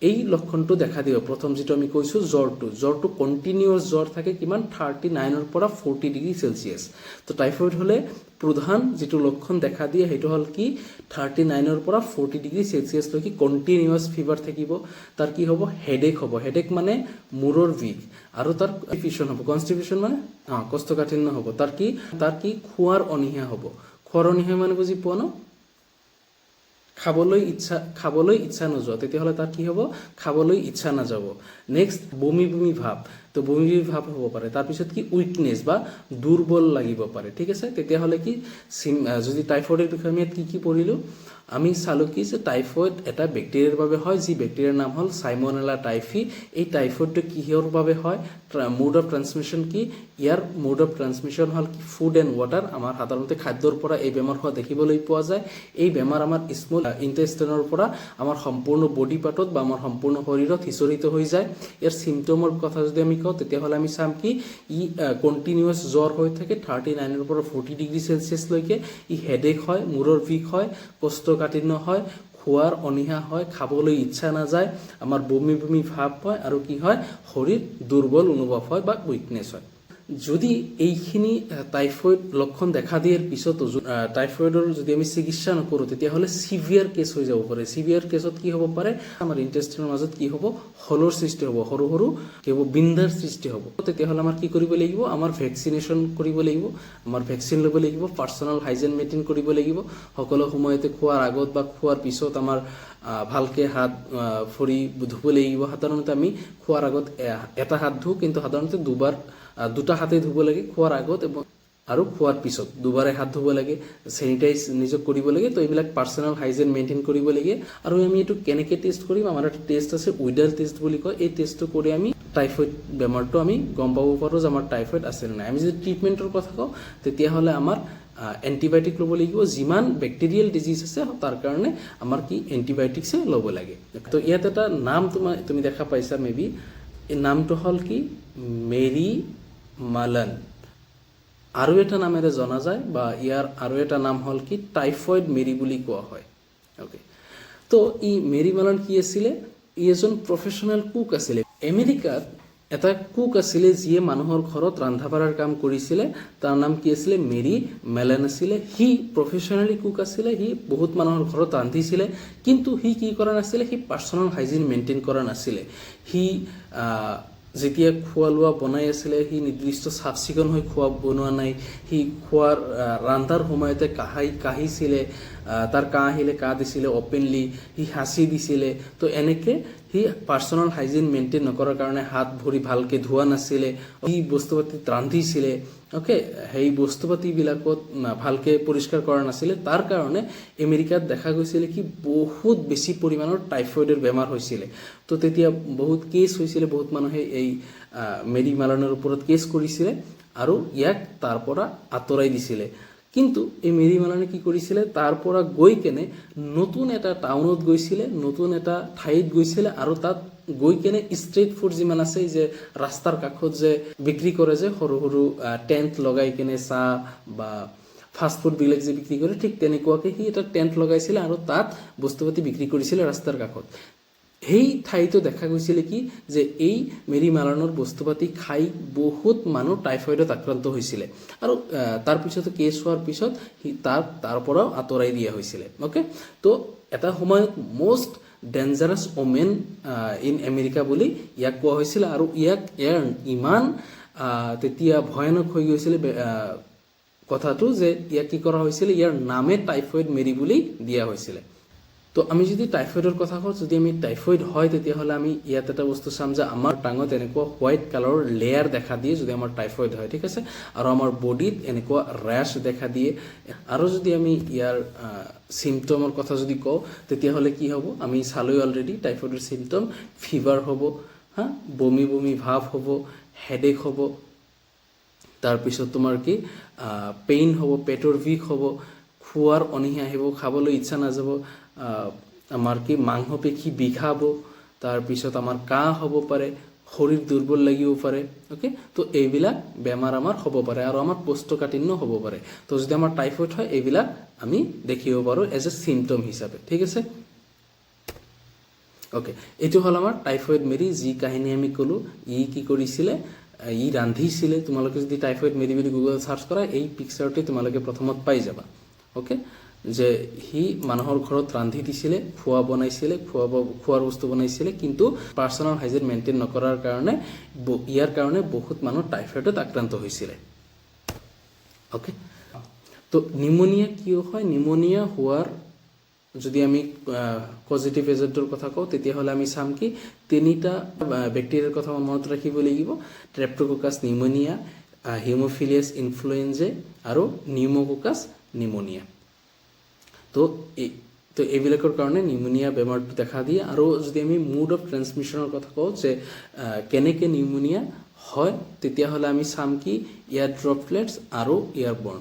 এই লক্ষণটো দেখা দিব। প্ৰথম যিটো আমি কৈছোঁ জ্বৰটো কণ্টিনিউৱাছ জ্বৰ থাকে, কিমান 39ৰ পৰা 40 ডিগ্ৰী চেলচিয়াছ। তো টাইফয়েড হ'লে প্ৰধান যিটো লক্ষণ দেখা দিয়ে সেইটো হ'ল কি 39ৰ পৰা 40 ডিগ্ৰী চেলচিয়াছলৈকে কণ্টিনিউৱাছ ফিভাৰ থাকিব তাৰ কি হ'ব হেডেক হ'ব হেডেক মানে মূৰৰ বিষ আৰু তাৰ কনষ্টিপেশ্যন হ'ব কনষ্টিপেশ্যন মানে কষ্ঠকাঠিন্য হ'ব তাৰ কি খোৱাৰ অনীহা হ'ব খোৱাৰ অনীহা মানে বুজি পোৱা ন খাবলৈ ইচ্ছা নোযোৱা তেতিয়াহ'লে তাৰ কি হ'ব খাবলৈ ইচ্ছা নাযাব নেক্সট বমি ভাৱ তো বমি ভাৱ হ'ব পাৰে তাৰপিছত কি উইকনেছ বা দুৰ্বল লাগিব পাৰে ঠিক আছে তেতিয়াহ'লে কি যদি টাইফয়েডৰ বিষয়ে আমি কি পঢ়িলোঁ আমি চালোঁ কি যে টাইফয়েড এটা বেক্টেৰিয়াৰ বাবে হয় যি বেক্টেৰিয়াৰ নাম হ'ল সাইমনেলা টাইফি এই টাইফয়েডটো কিহৰ বাবে হয় মোড অফ ট্ৰান্সমিশ্যন কি ইয়াৰ মোড অফ ট্ৰান্সমিশ্যন হ'ল কি ফুড এণ্ড ৱাটাৰ আমাৰ সাধাৰণতে খাদ্যৰ পৰা এই বেমাৰ হোৱা দেখিবলৈ পোৱা যায় এই বেমাৰ আমাৰ স্মল ইণ্টেষ্টাইনৰ পৰা আমাৰ সম্পূৰ্ণ বডি পাৰ্টত বা আমাৰ সম্পূৰ্ণ শৰীৰত সিঁচৰিত হৈ যায় ইয়াৰ চিমটমৰ কথা যদি আমি কওঁ তেতিয়াহ'লে আমি চাম কি ই কণ্টিনিউৱাছ জ্বৰ হৈ থাকে 39ৰ পৰা 40 ডিগ্ৰী চেলচিয়াছলৈকে ই হেডেক হয় মূৰৰ বিষ হয় কষ্ঠকাঠিন্য হয় খোৱাৰ অনীহা হয় খাবলৈ ইচ্ছা নাযায় আমাৰ বমি ভাৱ হয় আৰু কি হয় শৰীৰ দুৰ্বল অনুভৱ হয় বা উইকনেছ হয় যদি এইখিনি টাইফয়েড লক্ষণ দেখা দিয়াৰ পিছতো টাইফয়েডৰ যদি আমি চিকিৎসা নকৰোঁ তেতিয়াহ'লে সিভিয়াৰ কেছ হৈ যাব পাৰে সিভিয়াৰ কেছত কি হ'ব পাৰে আমাৰ ইণ্টেষ্টাইনৰ মাজত কি হ'ব হলৰ সৃষ্টি হ'ব সৰু কি হ'ব বিন্দাৰ সৃষ্টি হ'ব তেতিয়াহ'লে আমাৰ কি কৰিব লাগিব আমাৰ ভেকচিনেশ্যন কৰিব লাগিব আমাৰ ভেকচিন ল'ব লাগিব পাৰ্চনেল হাইজিন মেইনটেইন কৰিব লাগিব সকলো সময়তে খোৱাৰ আগত বা খোৱাৰ পিছত আমাৰ ভালকে হাত ভৰি ধুব লাগিব সাধাৰণতে আমি খোৱাৰ আগত এটা হাত ধুওঁ কিন্তু সাধাৰণতে দুটা হাতে ধুব লাগে খোৱাৰ আগত আৰু খোৱাৰ পিছত দুবাৰে হাত ধুব লাগে চেনিটাইজ নিজক কৰিব লাগে তো এইবিলাক পাৰ্চনেল হাইজিন মেইনটেইন কৰিব লাগে আৰু আমি এইটো কেনেকৈ টেষ্ট কৰিম আমাৰ এটা টেষ্ট আছে উইডাল টেষ্ট বুলি কয় এই টেষ্টটো কৰি আমি টাইফয়েড বেমাৰটো আমি গম পাব পাৰোঁ যে আমাৰ টাইফয়েড আছে নে নাই আমি যদি ট্ৰিটমেণ্টৰ কথা কওঁ তেতিয়াহ'লে আমাৰ এণ্টিবায়'টিক ল'ব লাগিব যিমান বেক্টেৰিয়েল ডিজিজ আছে তাৰ কাৰণে আমাৰ কি এণ্টিবায়'টিক্সে ল'ব লাগে তো ইয়াত এটা নাম তুমি দেখা পাইছা মেবি এই নামটো হ'ল কি মেৰী মালন আৰু এটা নামেৰে জনা যায় বা ইয়াৰ আৰু এটা নাম হ'ল কি টাইফয়েড মেৰী বুলি কোৱা হয় অ'কে তো ই মেৰী মালন কি আছিলে ই এজন প্ৰফেশ্যনেল কুক আছিলে আমেৰিকাত এটা কুক আছিলে যিয়ে মানুহৰ ঘৰত ৰন্ধা বঢ়াৰ কাম কৰিছিলে তাৰ নাম কি আছিলে মেৰী মেলন আছিলে সি প্ৰফেশ্যনেলি কুক আছিলে সি বহুত মানুহৰ ঘৰত ৰান্ধিছিলে কিন্তু সি কি কৰা নাছিলে সি পাৰ্চনেল হাইজিন মেইনটেইন কৰা নাছিলে সি যেতিয়া খোৱা লোৱা বনাই আছিলে সি নিৰ্দিষ্ট চাফ চিকুণ হৈ খোৱা বনোৱা নাই সি খোৱাৰ ৰান্ধাৰ সময়তে কাহিছিলে তাৰ কাহ আহিলে কাহ দিছিলে অপেনলি সি সাঁচি দিছিলে তো এনেকৈ সি পাৰ্চনেল হাইজিন মেইনটেইন নকৰাৰ কাৰণে হাত ভৰি ভালকৈ ধোৱা নাছিলে সি বস্তু পাতি ৰান্ধিছিলে অ'কে সেই বস্তু পাতিবিলাকত ভালকৈ পৰিষ্কাৰ কৰা নাছিলে তাৰ কাৰণে আমেৰিকাত দেখা গৈছিলে কি বহুত বেছি পৰিমাণৰ টাইফয়েডৰ বেমাৰ হৈছিলে তো তেতিয়া বহুত কেছ হৈছিলে বহুত মানুহে এই মেৰী মালনৰ ওপৰত কেছ কৰিছিলে আৰু ইয়াক তাৰ পৰা আঁতৰাই দিছিলে কিন্তু এই মেৰী মালনে কি কৰিছিলে তাৰ পৰা গৈ কেনে নতুন এটা টাউনত গৈছিলে নতুন এটা ঠাইত গৈছিলে আৰু তাত গৈ কেনে ষ্ট্ৰীট ফুড যিমান আছে যে ৰাস্তাৰ কাষত যে বিক্ৰী কৰে যে সৰু টেণ্ট লগাই কেনে চাহ বা ফাষ্ট ফুডবিলাক যে বিক্ৰী কৰে ঠিক তেনেকুৱাকৈ সি এটা টেণ্ট লগাইছিলে আৰু তাত বস্তু পাতি বিক্ৰী কৰিছিলে ৰাস্তাৰ কাষত সেই ঠাইতো দেখা গৈছিলে কি যে এই মেৰী মালনৰ বস্তু পাতি খাই বহুত মানুহ টাইফয়েডত আক্ৰান্ত হৈছিলে আৰু তাৰপিছত কেছ হোৱাৰ পিছত সি তাৰ পৰাও আঁতৰাই দিয়া হৈছিলে অ'কে তো এটা সময়ত most dangerous women in America বুলি ইয়াক কোৱা হৈছিলে আৰু ইয়াৰ ইমান তেতিয়া ভয়ানক হৈ গৈছিলে কথাটো যে ইয়াক কি কৰা হৈছিলে ইয়াৰ নামে টাইফয়েড মেৰী বুলি দিয়া হৈছিলে তো আমি যদি টাইফয়েডৰ কথা কওঁ যদি আমি টাইফয়েড হয় তেতিয়াহ'লে আমি ইয়াত এটা বস্তু চাম যে আমাৰ টাঙত এনেকুৱা হোৱাইট কালাৰৰ লেয়াৰ দেখা দিয়ে যদি আমাৰ টাইফয়েড হয় ঠিক আছে আৰু আমাৰ বডিত এনেকুৱা ৰেছ দেখা দিয়ে আৰু যদি আমি ইয়াৰ চিমটমৰ কথা যদি কওঁ তেতিয়াহ'লে কি হ'ব আমি চালোঁ অলৰেডি টাইফয়েডৰ চিমটম ফিভাৰ হ'ব বমি ভাৱ হ'ব হেডেক হ'ব তাৰপিছত তোমাৰ কি পেইন হ'ব পেটৰ বিষ হ'ব খোৱাৰ অনীহা আহিব খাবলৈ ইচ্ছা নাযাব আমাৰ কি মাংসপেশী বিষাব তাৰপিছত আমাৰ কাহ হ'ব পাৰে শৰীৰ দুৰ্বল লাগিব পাৰে অ'কে তো এইবিলাক বেমাৰ আমাৰ হ'ব পাৰে আৰু আমাৰ কোষ্ঠকাঠিন্য হ'ব পাৰে তো যদি আমাৰ টাইফয়েড হয় এইবিলাক আমি দেখিব পাৰোঁ এজ এ চিমটম হিচাপে ঠিক আছে অ'কে এইটো হ'ল আমাৰ টাইফয়েড মেৰী যি কাহিনী আমি ক'লোঁ ই কি কৰিছিলে ই ৰান্ধিছিলে তোমালোকে যদি টাইফয়েড মেৰি বুলি গুগলত চাৰ্চ কৰা এই পিকচাৰটো তোমালোকে প্ৰথমত পাই যাবা অ'কে যে সি মানুহৰ ঘৰত ৰান্ধি দিছিলে খোৱা বনাইছিলে খোৱাৰ বস্তু বনাইছিলে কিন্তু পাৰ্চনেল হাইজিন মেইনটেইন নকৰাৰ কাৰণে ইয়াৰ কাৰণে বহুত মানুহ টাইফয়েডত আক্ৰান্ত হৈছিলে অ'কে তো নিউমনিয়া কিয় হয় নিউমনিয়া হোৱাৰ যদি আমি পজিটিভ এজেণ্টৰ কথা কওঁ তেতিয়াহ'লে আমি চাম কি তিনিটা বেক্টেৰিয়াৰ কথা মনত ৰাখিব লাগিব ট্ৰেপ্টোকোকাছ নিউমনিয়া হিমোফিলিয়াছ ইনফ্লুৱেঞ্জাe আৰু নিউমোকোকাছ নিউমনিয়া তো এইবিলাকৰ কাৰণে নিউমনিয়া বেমাৰটো দেখা দিয়ে আৰু যদি আমি মুড অফ ট্ৰেন্সমিশ্যনৰ কথা কওঁ যে কেনেকৈ নিউমনিয়া হয় তেতিয়াহ'লে আমি চাম কি এয়াৰ ড্ৰপলেটছ আৰু এয়াৰবৰ্ন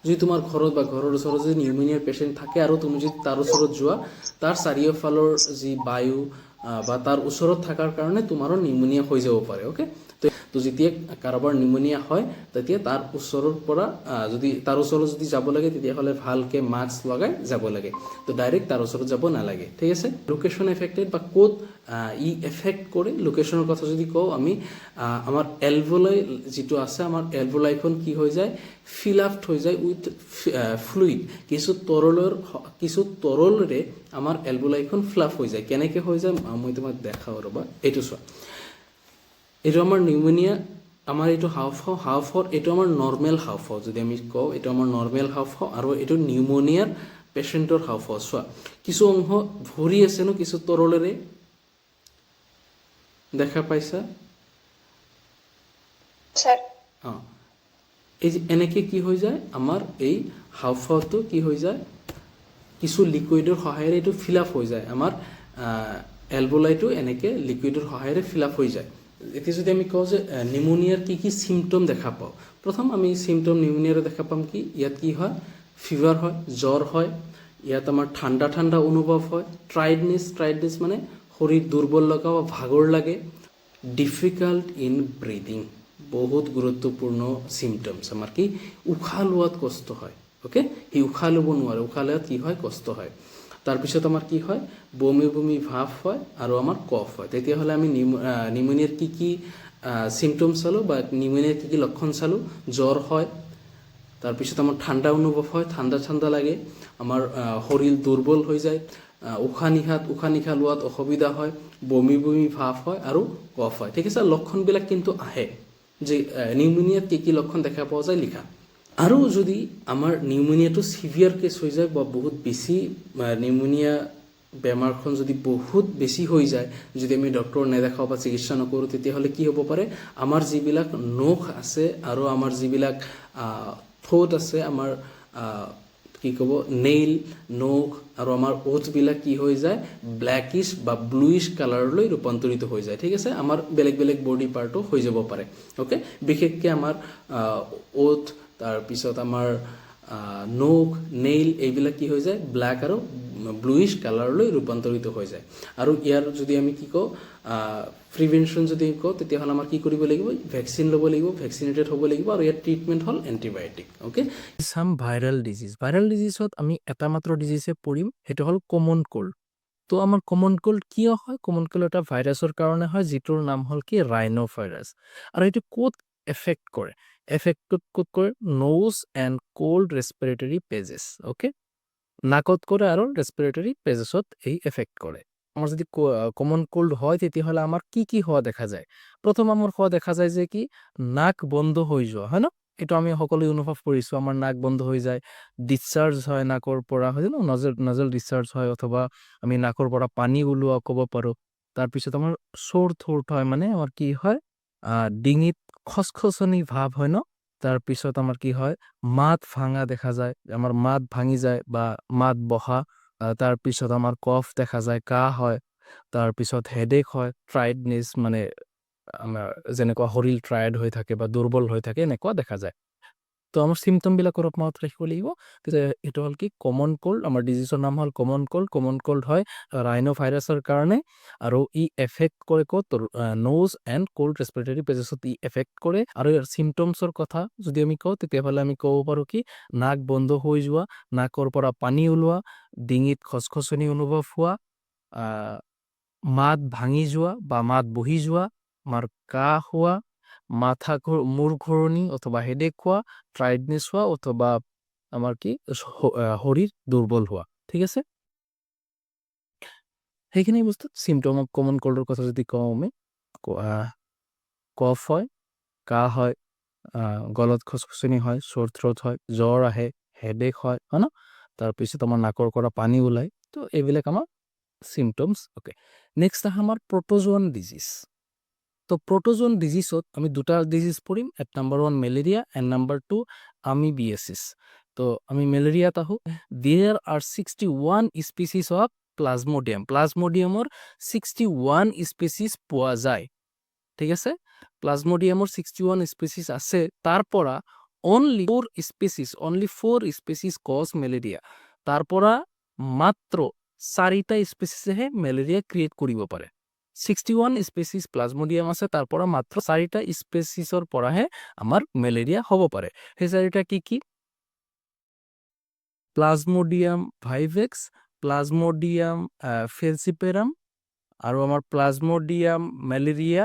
যদি তোমাৰ ঘৰত বা ঘৰৰ ওচৰত যদি নিউমনিয়াৰ পেচেণ্ট থাকে আৰু তুমি যদি তাৰ ওচৰত যোৱা তাৰ চাৰিওফালৰ যি বায়ু বা তাৰ ওচৰত থকাৰ কাৰণে তোমাৰো নিউমনিয়া হৈ যাব পাৰে অ'কে তো যেতিয়া কাৰোবাৰ নিউমনিয়া হয় তেতিয়া তাৰ ওচৰৰ পৰা যদি তাৰ ওচৰত যদি যাব লাগে তেতিয়াহ'লে ভালকৈ মাস্ক লগাই যাব লাগে তো ডাইৰেক্ট তাৰ ওচৰত যাব নালাগে ঠিক আছে লোকেশ্যন এফেক্টেড বা ক'ত ই এফেক্ট কৰে লোকেশ্যনৰ কথা যদি কওঁ আমি আমাৰ এলভলাই যিটো আছে আমাৰ এলভলাইখন কি হৈ যায় ফিল আপ হৈ যায় উইথ ফ্লুইড কিছু তৰলেৰে আমাৰ এলভলাইখন ফিল আপ হৈ যায় কেনেকৈ হৈ যায় মই তোমাক দেখাওঁ ৰ'বা এইটো চোৱা এইটো আমাৰ নিউমনিয়া আমাৰ এইটো হাওঁফাওঁ এইটো আমাৰ নৰ্মেল হাওঁফাওঁ যদি আমি কওঁ এইটো আমাৰ নৰ্মেল হাওঁফাওঁ আৰু এইটো নিউমনিয়াৰ পেচেণ্টৰ হাওঁফাওঁ চোৱা কিছু অংশ ভৰি আছে ন কিছু তৰলেৰে দেখা পাইছা অঁ এই যে এনেকৈ কি হৈ যায় আমাৰ এই হাওঁফাওঁটো কি হৈ যায় কিছু লিকুইডৰ সহায়েৰে এইটো ফিল আপ হৈ যায় আমাৰ এলভলাইটো এনেকৈ লিকুইডৰ সহায়েৰে ফিল আপ হৈ যায় এতিয়া যদি আমি কওঁ যে নিউমনিয়াৰ কি চিমটম দেখা পাওঁ প্ৰথম আমি চিমটম নিউমনিয়াৰ দেখা পাম কি ইয়াত কি হয় ফিভাৰ হয় জ্বৰ হয় ইয়াত আমাৰ ঠাণ্ডা অনুভৱ হয় ট্ৰাইডনেছ মানে শৰীৰ দুৰ্বল লগা বা ভাগৰ লাগে ডিফিকাল্ট ইন ব্ৰিডিং বহুত গুৰুত্বপূৰ্ণ চিমটমছ আমাৰ কি উশাহ লোৱাত কষ্ট হয় অ'কে সি উশাহ ল'ব নোৱাৰে উশাহ লোৱাত কি হয় কষ্ট হয় তাৰপিছত আমাৰ কি হয় বমি ভাৱ হয় আৰু আমাৰ কফ হয় তেতিয়াহ'লে আমি নিউমনিয়াৰ কি চিমটম চালোঁ বা নিউমনিয়াৰ কি লক্ষণ চালোঁ জ্বৰ হয় তাৰপিছত আমাৰ ঠাণ্ডা অনুভৱ হয় ঠাণ্ডা লাগে আমাৰ শৰীৰ দুৰ্বল হৈ যায় উশাহ নিশাহ লোৱাত অসুবিধা হয় বমি ভাৱ হয় আৰু কফ হয় ঠিক আছে লক্ষণবিলাক কিন্তু আহে যে নিউমনিয়াত কি লক্ষণ দেখা পোৱা যায় লিখা আৰু যদি আমাৰ নিউমনিয়াটো চিভিয়াৰ কেছ হৈ যায় বা বহুত বেছি নিউমনিয়া বেমাৰখন যদি বহুত বেছি হৈ যায় যদি আমি ডক্টৰ নেদেখাওঁ বা চিকিৎসা নকৰোঁ তেতিয়াহ'লে কি হ'ব পাৰে আমাৰ যিবিলাক নখ আছে আৰু আমাৰ যিবিলাক থ্ৰোট আছে আমাৰ কি ক'ব নেইল নখ আৰু আমাৰ ওঠবিলাক কি হৈ যায় ব্লেকিছ বা ব্লুইছ কালাৰলৈ ৰূপান্তৰিত হৈ যায় ঠিক আছে আমাৰ বেলেগ বডি পাৰ্টো হৈ যাব পাৰে অ'কে বিশেষকৈ আমাৰ ওঠ তাৰপিছত আমাৰ নখ নেইল এইবিলাক কি হৈ যায় ব্লেক আৰু ব্লুইছ কালাৰলৈ ৰূপান্তৰিত হৈ যায় আৰু ইয়াৰ যদি আমি কি কওঁ প্ৰিভেনশ্যন যদি কওঁ তেতিয়াহ'লে আমাৰ কি কৰিব লাগিব ভেকচিন ল'ব লাগিব ভেকচিনেটেড হ'ব লাগিব আৰু ইয়াৰ ট্ৰিটমেণ্ট হ'ল এণ্টিবায়'টিক অ'কে চাম ভাইৰেল ডিজিজত আমি এটা মাত্ৰ ডিজিজে পঢ়িম সেইটো হ'ল কমন কোল্ড তো আমাৰ কমন কোল্ড কিয় হয় কমন কোল্ড এটা ভাইৰাছৰ কাৰণে হয় যিটোৰ নাম হ'ল কি ৰাইনো ভাইৰাছ আৰু এইটো ক'ত এফেক্ট কৰে ক'ত কৰে nose and cold respiratory passages okay নাকত কৰে আৰু ৰেছপিৰেটৰী পেজেছত এই এফেক্ট কৰে আমাৰ যদি কমন কোল্ড হয় তেতিয়াহ'লে আমাৰ কি হোৱা দেখা যায় প্ৰথম আমাৰ হোৱা দেখা যায় যে কি নাক বন্ধ হৈ যোৱা হয় ন এইটো আমি সকলোৱে অনুভৱ কৰিছোঁ আমাৰ নাক বন্ধ হৈ যায় ডিছচাৰ্জ হয় নাকৰ পৰা হয় ন নজল ডিছচাৰ্জ হয় অথবা আমি নাকৰ পৰা পানী ওলোৱা ক'ব পাৰোঁ তাৰপিছত আমাৰ চৰ থ্ৰোট হয় মানে আমাৰ কি হয় ডিঙিত খচখচনি ভাৱ হয় ন তাৰপিছত আমাৰ কি হয় মাত ভাঙা দেখা যায় আমাৰ মাত ভাঙি যায় বা মাত বহা তাৰপিছত আমাৰ কফ দেখা যায় কাহ হয় তাৰপিছত হেডেক হয় ট্ৰাইডনেছ মানে আমাৰ যেনেকুৱা শৰীৰ ট্ৰাইড হৈ থাকে বা দুৰ্বল হৈ থাকে এনেকুৱা দেখা যায় তো আমাৰ চিমটমবিলাকৰ মনত ৰাখিব লাগিব তেতিয়া এইটো হ'ল কি কমন কোল্ড আমাৰ ডিজিজৰ নাম হ'ল কমন কোল্ড হয় ৰাইনো ভাইৰাছৰ কাৰণে আৰু ই এফেক্ট কৰে ক'ত নোজ এণ্ড কোল্ড ৰেছপিৰেটৰী পেজেছত ই এফেক্ট কৰে আৰু ইয়াৰ চিমটমছৰ কথা যদি আমি কওঁ তেতিয়াহ'লে আমি ক'ব পাৰোঁ কি নাক বন্ধ হৈ যোৱা নাকৰ পৰা পানী ওলোৱা ডিঙিত খচখচনি অনুভৱ হোৱা মাত ভাঙি যোৱা বা মাত বহি যোৱা আমাৰ কাহ হোৱা মূৰ ঘূৰণি অথবা হেডেক হোৱা, টায়াৰ্ডনেছ হোৱা অথবা আমাৰ কি শৰীৰ দুৰ্বল হোৱা, ঠিক আছে? সেইখিনি বস্তু চিমটম অফ কমন কল্ডৰ কথা যদি কওঁ আমি কফ হয়, কাহ হয়, গলত খচখচনি হয়, চ'ৰ থ্ৰ'ট হয়, জ্বৰ আহে, হেডেক হয় ন? তাৰপিছত আমাৰ নাকৰ পৰা পানী ওলায়। তো এইবিলাক আমাৰ চিমটমছ। অ'কে, নেক্সট আহে আমাৰ প্ৰট'জোৱান ডিজিজ। তো প্ৰট'জোৱান ডিজিজত আমি দুটা ডিজিজ পঢ়িম। Number 1 malaria and number 2 amoebiasis. তো আমি মেলেৰিয়াত আহোঁ। There are 61 species of plasmodium. প্লাজমডিয়ামৰ 61 স্পিচিছ পোৱা যায়, ঠিক আছে? প্লাজমডিয়ামৰ 61 স্পিচিছ আছে, তাৰ পৰা অনলি 4 স্পিচিছ কজ মেলেৰিয়া। তাৰ পৰা মাত্ৰ 4টা স্পিচিছেহে মেলেৰিয়া ক্ৰিয়েট কৰিব পাৰে। 61 স্পিচিছ প্লাজমডিয়াম আছে, তাৰ পৰা মাত্ৰ 4টা স্পিচিছৰ পৰাহে আমাৰ মেলেৰিয়া হ'ব পাৰে। সেই 4টা কি? প্লাজমডিয়াম ভাইভেক্স, প্লাজমডিয়াম ফেলচিপেৰাম আৰু আমাৰ প্লাজমডিয়াম মেলেৰিয়া,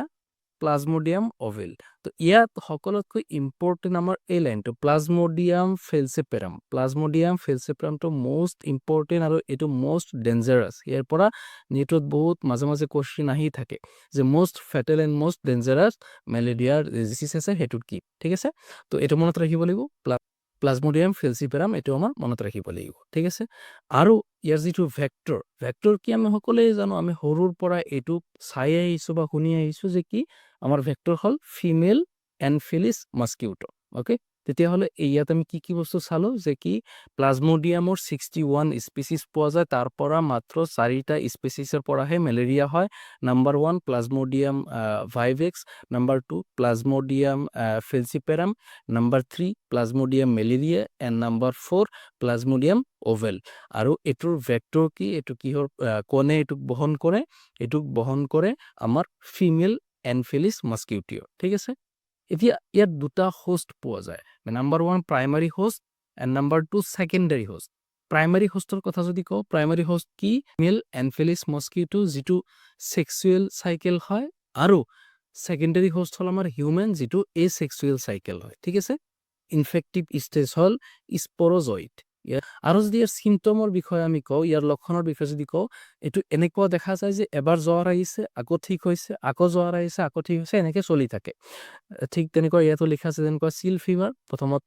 প্লাজমডিয়াম অভেল। তো ইয়াত সকলোতকৈ ইম্পৰ্টেণ্ট আমাৰ এই লাইনটো প্লাজমডিয়াম ফেলচিপেৰাম। প্লাজমডিয়াম ফেলচিপেৰামটো মষ্ট ইম্পৰ্টেণ্ট আৰু এইটো মষ্ট ডেঞ্জাৰাছ। ইয়াৰ পৰা নেটত বহুত মাজে মাজে কুৱেশ্যন আহি থাকে যে most fatal and most dangerous মেলেৰিয়াৰ ডিজিজ আছে, সেইটোত কি, ঠিক আছে? তো এইটো মনত ৰাখিব লাগিব, প্লাজমডিয়াম ফেলচিপেৰাম, এইটো আমাৰ মনত ৰাখিব লাগিব, ঠিক আছে? আৰু ইয়াৰ যিটো ভেক্টৰ কি আমি সকলোৱে জানো, আমি সৰুৰ পৰা এইটো চাই আহিছোঁ বা শুনি আহিছোঁ যে কি আমাৰ ভেক্টৰ হ'ল ফিমেল এনফিলিছ মস্কিউটো। অ'কে, তেতিয়াহ'লে ইয়াত আমি কি বস্তু চালোঁ যে কি প্লাজমডিয়ামৰ 61 স্পিচিছ পোৱা যায়, তাৰ পৰা মাত্ৰ 4টা স্পিচিছৰ পৰাহে মেলেৰিয়া হয়। Number 1 Plasmodium vivax, number 2 Plasmodium falciparum, number 3 Plasmodium malaria and number 4 Plasmodium Oval. আৰু এইটোৰ ভেক্টৰ কি, এইটো কিহৰ কোনে এইটোক বহন কৰে? এইটোক বহন কৰে আমাৰ ফিমেল এনফিলিছ মস্কিউটিঅ, ঠিক আছে? এতিয়া ইয়াত দুটা হোষ্ট পোৱা যায়। Number 1 primary host and number 2 secondary host. Primary হোষ্টৰ কথা যদি কওঁ, প্ৰাইমাৰী হোষ্ট কি? ফিমেল এনফিলিছ মস্কিউটো, যিটো ছেক্সুৱেল চাইকেল হয়, আৰু ছেকেণ্ডাৰী হোষ্ট হ'ল আমাৰ হিউমেন, যিটো এছেক্সুৱেল চাইকেল হয়, ঠিক আছে? ইনফেক্টিভ ষ্টেজ হ'ল স্পৰজইড। আৰু যদি ইয়াৰ চিমটমৰ বিষয়ে আমি কওঁ, ইয়াৰ লক্ষণৰ বিষয়ে যদি কওঁ, এইটো এনেকুৱা দেখা যায় যে এবাৰ জ্বৰ আহিছে, আকৌ ঠিক হৈছে, আকৌ জ্বৰ আহিছে, আকৌ ঠিক হৈছে, এনেকৈ চলি থাকে। ঠিক তেনেকুৱা ইয়াতো লিখা আছে যেনেকুৱা চিল ফিভাৰ, প্ৰথমত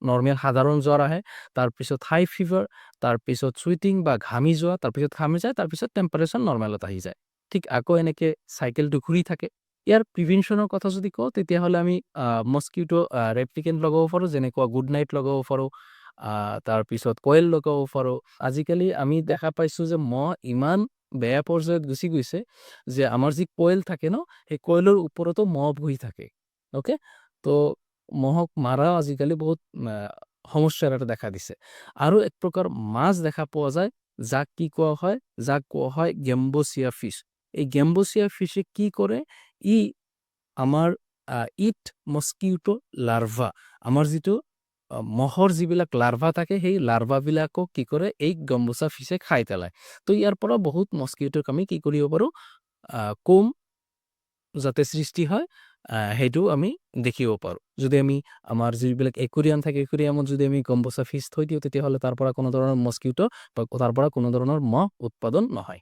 নৰ্মেল সাধাৰণ জ্বৰ আহে, তাৰপিছত হাই ফিভাৰ, তাৰপিছত চুইটিং বা ঘামি যোৱা, তাৰপিছত ঘামি যায়, তাৰপিছত টেম্পাৰেচাৰ নৰ্মেলত আহি যায়। ঠিক আকৌ এনেকৈ চাইকেলটো ঘূৰি থাকে। ইয়াৰ প্ৰিভেনশ্যনৰ কথা যদি কওঁ, তেতিয়াহ'লে আমি মস্কিউটো ৰেপ্লিকেণ্ট লগাব পাৰোঁ, যেনেকুৱা গুড নাইট লগাব পাৰোঁ, তাৰপিছত কইল লগাব পাৰোঁ। আজিকালি আমি দেখা পাইছোঁ যে মহ ইমান বেয়া পৰ্যায়ত গুচি গৈছে যে আমাৰ যি কইল থাকে ন, সেই কইলৰ ওপৰতো মহ বহি থাকে। অ'কে, তো মহক মাৰা আজিকালি বহুত সমস্যাৰ এটা দেখা দিছে। আৰু এক প্ৰকাৰ মাছ দেখা পোৱা যায়, যাক কি কোৱা হয়? যাক কোৱা হয় গেম্বচিয়া ফিছ। এই গেম্বচিয়া ফিছে কি কৰে? ই আমাৰ ইট মস্কিউটো লাৰ্ভা, আমাৰ যিটো মহৰ যিবিলাক লাৰ্ভা থাকে, সেই লাৰ্ভাবিলাকক কি কৰে? এই গেম্বচিয়া ফিছে খাই পেলায়। তো ইয়াৰ পৰা বহুত মস্কিউটোক আমি কি কৰিব পাৰোঁ? কম যাতে সৃষ্টি হয়, সেইটো আমি দেখিব পাৰোঁ। যদি আমি আমাৰ যিবিলাক একুৰিয়াম থাকে, একুৰিয়ামত যদি আমি গেম্বচিয়া ফিছ থৈ দিওঁ, তেতিয়াহ'লে তাৰ পৰা কোনো ধৰণৰ মস্কিউটো বা তাৰ পৰা কোনো ধৰণৰ মহ উৎপাদন নহয়।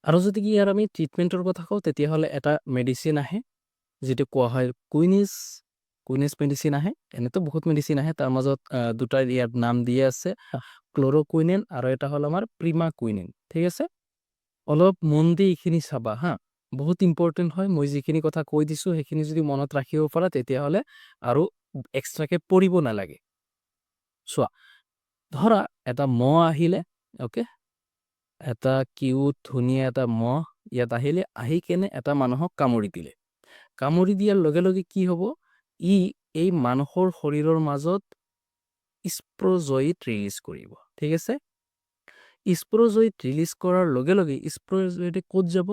আৰু যদি কি ইয়াৰ আমি ট্ৰিটমেণ্টৰ কথা কওঁ, তেতিয়াহ'লে এটা মেডিচিন আহে, যিটো কোৱা হয় কুইনিছ মেডিচিন আহে। এনেতো বহুত মেডিচিন আহে, তাৰ মাজত দুটা ইয়াৰ নাম দিয়ে আছে, ক্ল'ৰকুইনিন আৰু এটা হ'ল আমাৰ প্ৰিমাকুইনিন, ঠিক আছে? অলপ মন দি এইখিনি চাবা হা, বহুত ইম্পৰ্টেণ্ট হয়। মই যিখিনি কথা কৈ দিছোঁ, সেইখিনি যদি মনত ৰাখিব পাৰা, তেতিয়াহ'লে আৰু এক্সট্ৰাকৈ পঢ়িব নালাগে। চোৱা, ধৰা এটা মহ আহিলে, অ'কে, এটা কিউট ধুনীয়া এটা মহ ইয়াত আহিলে, আহি কেনে এটা মানুহক কামুৰি দিলে। কামুৰি দিয়াৰ লগে লগে কি হ'ব? এই মানুহৰ শৰীৰৰ মাজত স্পৰজইড ৰিলিজ কৰিব, ঠিক আছে? স্পৰজইড ৰিলিজ কৰাৰ লগে লগে স্পৰজইডে ক'ত যাব?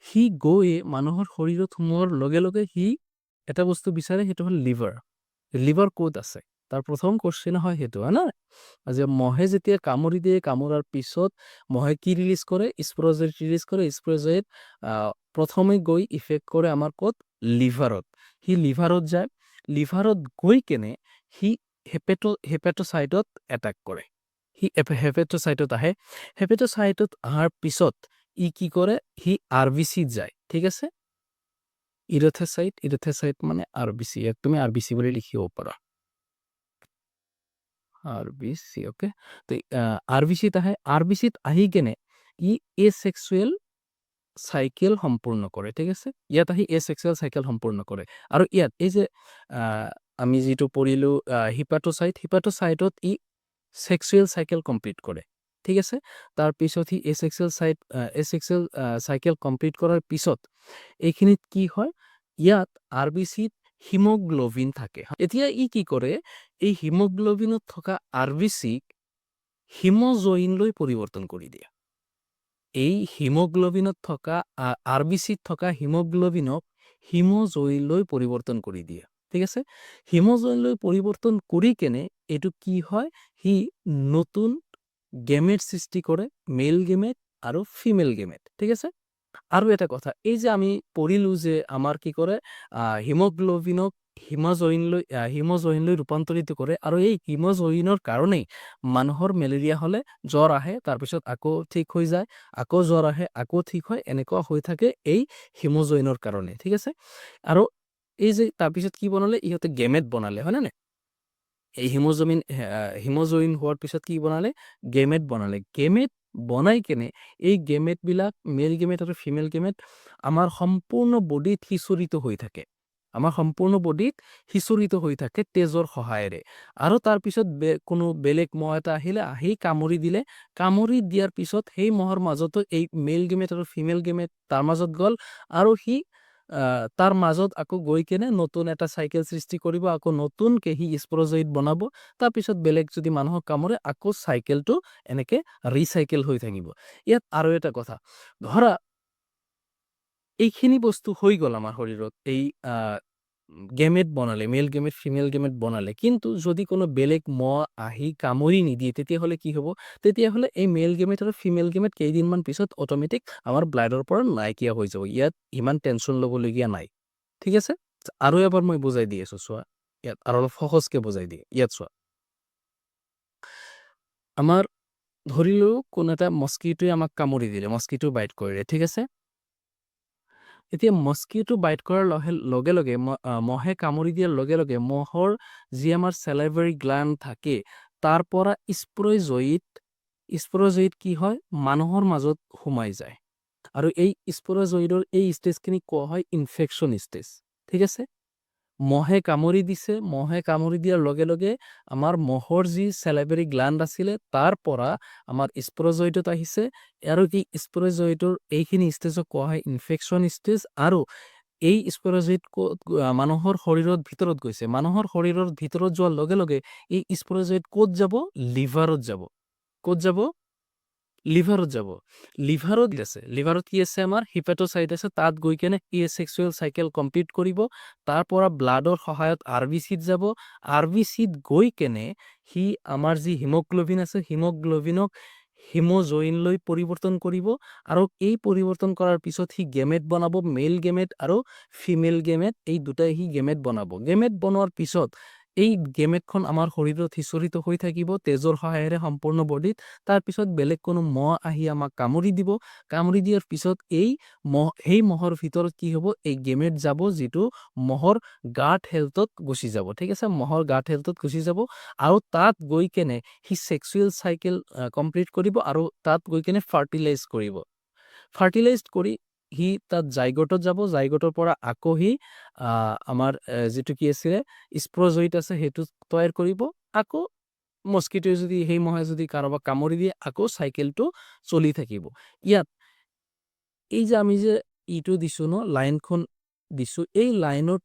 সি গৈ মানুহৰ শৰীৰত সোমোৱাৰ লগে লগে সি এটা বস্তু বিচাৰে, সেইটো হ'ল লিভাৰ। লিভাৰ ক'ত আছে? তাৰ প্ৰথম কুৱেশ্যন হয় সেইটো, হয় নাই? যে মহে যেতিয়া কামুৰি দিয়ে, কামুৰাৰ পিছত মহে কি ৰিলিজ কৰে? স্পৰজইড ৰিলিজ কৰে। স্পৰজইড প্ৰথমে গৈ ইফেক্ট কৰে আমাৰ ক'ত? লিভাৰত। সি লিভাৰত যায়, লিভাৰত গৈ কেনে সি হেপেট'চাইটত এটাক কৰে। সি হেপেট'চাইটত আহে, হেপেট'চাইটত অহাৰ পিছত ই কি কৰে, সি RBCত যায়, ঠিক আছে। ইৰথেচাইট মানে RBC, ইয়াক তুমি RBC বুলি লিখিব পাৰা, RBC, অ'কে। তো RBCত আহে, RBCত আহি কেনে ই এছেক্সুৱেল চাইকেল সম্পূৰ্ণ কৰে, ঠিক আছে। ইয়াত আহি এছেক্সুৱেল চাইকেল সম্পূৰ্ণ কৰে। আৰু ইয়াত এই যে আমি যিটো পঢ়িলোঁ হিপাট'চাইটত ই ছেক্সুৱেল চাইকেল কমপ্লিট কৰে, ঠিক আছে। তাৰপিছত সি এছেক্সুৱেল চাইকেল কমপ্লিট কৰাৰ পিছত এইখিনিত কি হয়, ইয়াত RBCত হিমোগ্ল'বিন থাকে। এতিয়া ই কি কৰে, এই হিমোগ্ল'বিনত থকা RBCক হিম'জয়িনলৈ পৰিৱৰ্তন কৰি দিয়ে। এই হিমোগ্ল'বিনত থকা RBCত থকা হিমোগ্ল'বিনক হিম'জয়িনলৈ পৰিৱৰ্তন কৰি দিয়ে, ঠিক আছে। হিম'জয়িনলৈ পৰিৱৰ্তন কৰি কেনে এইটো কি হয়, সি নতুন গেমেট সৃষ্টি কৰে, মেল গেমেট আৰু ফিমেল গেমেট, ঠিক আছে। আৰু এটা কথা, এই যে আমি পঢ়িলোঁ যে আমাৰ কি কৰে, হিমোগ্ল'বিনক হিম'জয়িনলৈ ৰূপান্তৰিত কৰে, আৰু এই হিম'জয়িনৰ কাৰণেই মানুহৰ মেলেৰিয়া হ'লে জ্বৰ আহে, তাৰপিছত আকৌ ঠিক হৈ যায়, আকৌ জ্বৰ আহে, আকৌ ঠিক হয়, এনেকুৱা হৈ থাকে এই হিম'জয়িনৰ কাৰণে, ঠিক আছে। আৰু এই যে তাৰপিছত কি বনালে, ইহঁতে গেমেট বনালে, হয় নে? এই হিম'জয়িন হোৱাৰ পিছত কি বনালে, গেমেট বনালে। গেমেট বনাই কেনে এই গেমেটবিলাক, মেল গেমেট আৰু ফিমেল গেমেট আমাৰ সম্পূৰ্ণ বডিত সিঁচৰিত হৈ থাকে, তেজৰ সহায়েৰে। আৰু তাৰপিছত কোনো বেলেগ মহ এটা আহিলে, আহি কামুৰি দিলে, কামুৰি দিয়াৰ পিছত সেই মহৰ মাজতো এই মেল গেমেট আৰু ফিমেল গেমেট তাৰ মাজত গ'ল, আৰু সি তাৰ মাজত আকৌ গৈ কেনে নতুন এটা চাইকেল সৃষ্টি কৰিব, আকৌ নতুনকে সি স্প'ৰজয়িড বনাব, তাৰপিছত বেলেগ যদি মানুহক কামুৰে আকৌ চাইকেলটো এনেকে ৰিচাইকেল হৈ থাকিব। ইয়াত আৰু এটা কথা, ধৰা এইখিনি বস্তু হৈ গ'ল আমাৰ শৰীৰত, এই গেমেট বনালে, মেল গেমেট ফিমেল গেমেট বনালে, কিন্তু যদি কোনো বেলেগ মহ আহি কামুৰি নিদিয়ে তেতিয়াহ'লে কি হ'ব, তেতিয়াহ'লে এই মেল গেমেট আৰু ফিমেল গেমেট কেইদিনমান পিছত অট'মেটিক আমাৰ ব্লাডৰ পৰা নাইকিয়া হৈ যাব। ইয়াত ইমান টেনশ্যন ল'বলগীয়া নাই, ঠিক আছে। আৰু এবাৰ মই বুজাই দি আছোঁ, চোৱা, ইয়াত আৰু অলপ সহজকে বুজাই দিয়ে। ইয়াত চোৱা, আমাৰ ধৰিলোঁ কোনো এটা মস্কিটোৱে আমাক কামুৰি দিলে, মস্কিটো বাইট কৰিলে, ঠিক আছে। এতিয়া মস্কিটো বাইট কৰাৰ লগে লগে মহে কামুৰি দিয়াৰ লগে লগে মহৰ যি আমাৰ চেলাইভাৰী গ্ল্যান্ড থাকে তাৰ পৰা স্প'ৰজয়িড কি হয়, মানুহৰ মাজত সোমাই যায়। আৰু এই স্প'ৰজয়িডৰ এই ষ্টেজখিনি কোৱা হয় ইনফেকশ্যন ষ্টেজ, ঠিক আছে। মহে কামুৰি দিছে, মহে কামুৰি দিয়াৰ লগে লগে আমাৰ মহৰ যি চেলাইভাৰী গ্ল্যান্ড আছিলে তাৰ পৰা আমাৰ স্প'ৰজয়িডত আহিছে, আৰু এই স্প'ৰজয়িডৰ এইখিনি ষ্টেজক কোৱা হয় ইনফেকশ্যন ষ্টেজ। আৰু এই স্প'ৰজয়িড মানুহৰ শৰীৰৰ ভিতৰত গৈছে, মানুহৰ শৰীৰৰ ভিতৰত যোৱাৰ লগে লগে এই স্প'ৰজয়িড ক'ত যাব, লিভাৰত যাব। ক'ত যাব, লিভাৰত যাব। লিভাৰত কি আছে, আমাৰ হিপাট'চাইট আছে, তাত গৈ কেনে ই ছেক্সুৱেল চাইকেল কমপ্লিট কৰিব, তাৰ পৰা ব্লাডৰ সহায়ত RBCত যাব, RBCত গৈ কেনে সি আমাৰ যি হিমোগ্ল'বিন আছে, হিমোগ্ল'বিনক হিম'জয়িনলৈ পৰিৱৰ্তন কৰিব, আৰু এই পৰিৱৰ্তন কৰাৰ পিছত সি গেমেট বনাব, মেল গেমেট আৰু ফিমেল গেমেট, এই দুটাই সি গেমেট বনাব। গেমেট বনোৱাৰ পিছত এই গেমেটখন আমাৰ শৰীৰত সিঁচৰিত হৈ থাকিব তেজৰ সহায়েৰে সম্পূৰ্ণ বডিত। তাৰপিছত বেলেগ কোনো মহ আহি আমাক কামুৰি দিব, কামুৰি দিয়াৰ পিছত সেই মহৰ ভিতৰত কি হ'ব, এই গেমেট যাব, যিটো মহৰ গাট হেল্থত গুচি যাব, ঠিক আছে। মহৰ গাট হেল্থত গুচি যাব, আৰু তাত গৈ কেনে সি ছেক্সুৱেল চাইকেল কমপ্লিট কৰিব, আৰু তাত গৈ কেনে ফাৰ্টিলাইজ কৰি সি তাত জাইগটত যাব, জাইগটৰ পৰা আকৌ সি আমাৰ যিটো কি আছিলে স্প'ৰজয়িড আছে সেইটো তৈয়াৰ কৰিব, আকৌ মস্কিটোৱে যদি, সেই মহে যদি কাৰোবাক কামুৰি দিয়ে, আকৌ চাইকেলটো চলি থাকিব। ইয়াত এই যে আমি যে ইটো দিছো ন, লাইনখন দিছো, এই লাইনত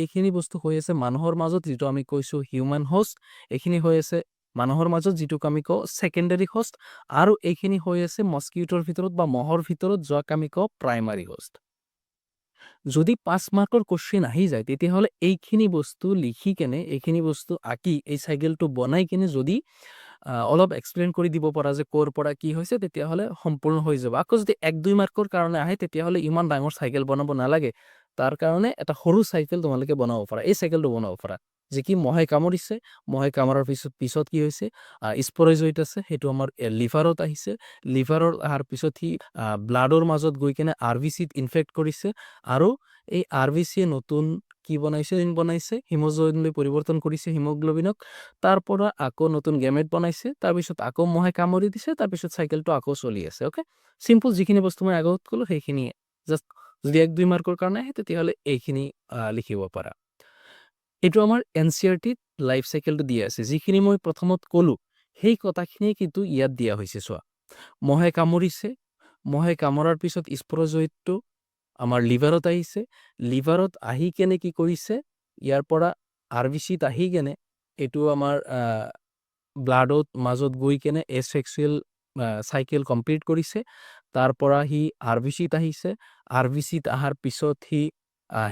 এইখিনি বস্তু হৈ আছে মানুহৰ মাজত, যিটো আমি কৈছো হিউমেন হোষ্ট, এইখিনি হৈ আছে মানুহৰ মাজত, যিটোক আমি কওঁ ছেকেণ্ডাৰী হোষ্ট, আৰু এইখিনি হৈ আছে মস্কিটোৰ ভিতৰত বা মহৰ ভিতৰত, যাক আমি কওঁ প্ৰাইমাৰী হোষ্ট। যদি 5 মাৰ্কৰ কোশ্চেন আহি যায় তেতিয়াহ'লে এইখিনি বস্তু লিখি কেনে, এইখিনি বস্তু আঁকি, এই চাইকেলটো বনাই কেনে যদি অলপ এক্সপ্লেইন কৰি দিব পৰা যে ক'ৰ পৰা কি হৈছে, তেতিয়াহ'লে সম্পূৰ্ণ হৈ যাব। আকৌ যদি 1-2 মাৰ্কৰ কাৰণে আহে তেতিয়াহ'লে ইমান ডাঙৰ চাইকেল বনাব নালাগে, তাৰ কাৰণে এটা সৰু চাইকেল তোমালোকে বনাব পাৰা এই চাইকেলটো বনাব পাৰা যে কি মহে কামুৰিছে মহে কামুৰাৰ পিছত কি হৈছে স্পৰেজইড আছে সেইটো আমাৰ লিভাৰত আহিছে লিভাৰত অহাৰ পিছত সি ব্লাডৰ মাজত গৈ কেনে RBCত ইনফেক্ট কৰিছে আৰু এই RBCয়ে নতুন কি বনাইছে হিমোজইনলৈ পৰিৱৰ্তন কৰিছে হিমোগ্লোবিনক তাৰ পৰা আকৌ নতুন গেমেট বনাইছে তাৰপিছত আকৌ মহে কামুৰি দিছে তাৰপিছত চাইকেলটো আকৌ চলি আছে ওকে সিম্পল যিখিনি বস্তু মই আগত ক'লো সেইখিনি জাষ্ট যদি 1-2 মাৰ্কৰ কাৰণে আহে তেতিয়াহ'লে এইখিনি লিখিব পাৰা এইটো আমাৰ NCERTত লাইফ চাইকেলটো দিয়া আছে যিখিনি মই প্ৰথমত ক'লো সেই কথাখিনি কিন্তু ইয়াত দিয়া হৈছে চোৱা মহে কামুৰিছে মহে কামুৰাৰ পিছত স্পৰজইডটো আমাৰ লিভাৰত আহিছে লিভাৰত আহি কেনে কি কৰিছে ইয়াৰ পৰা RBCত আহি কেনে এইটো আমাৰ ব্লাডত মাজত গৈ কেনে এছেক্সুৱেল চাইকেল কমপ্লিট কৰিছে তাৰ পৰা সি RBCত আহিছে RBCত অহাৰ পিছত সি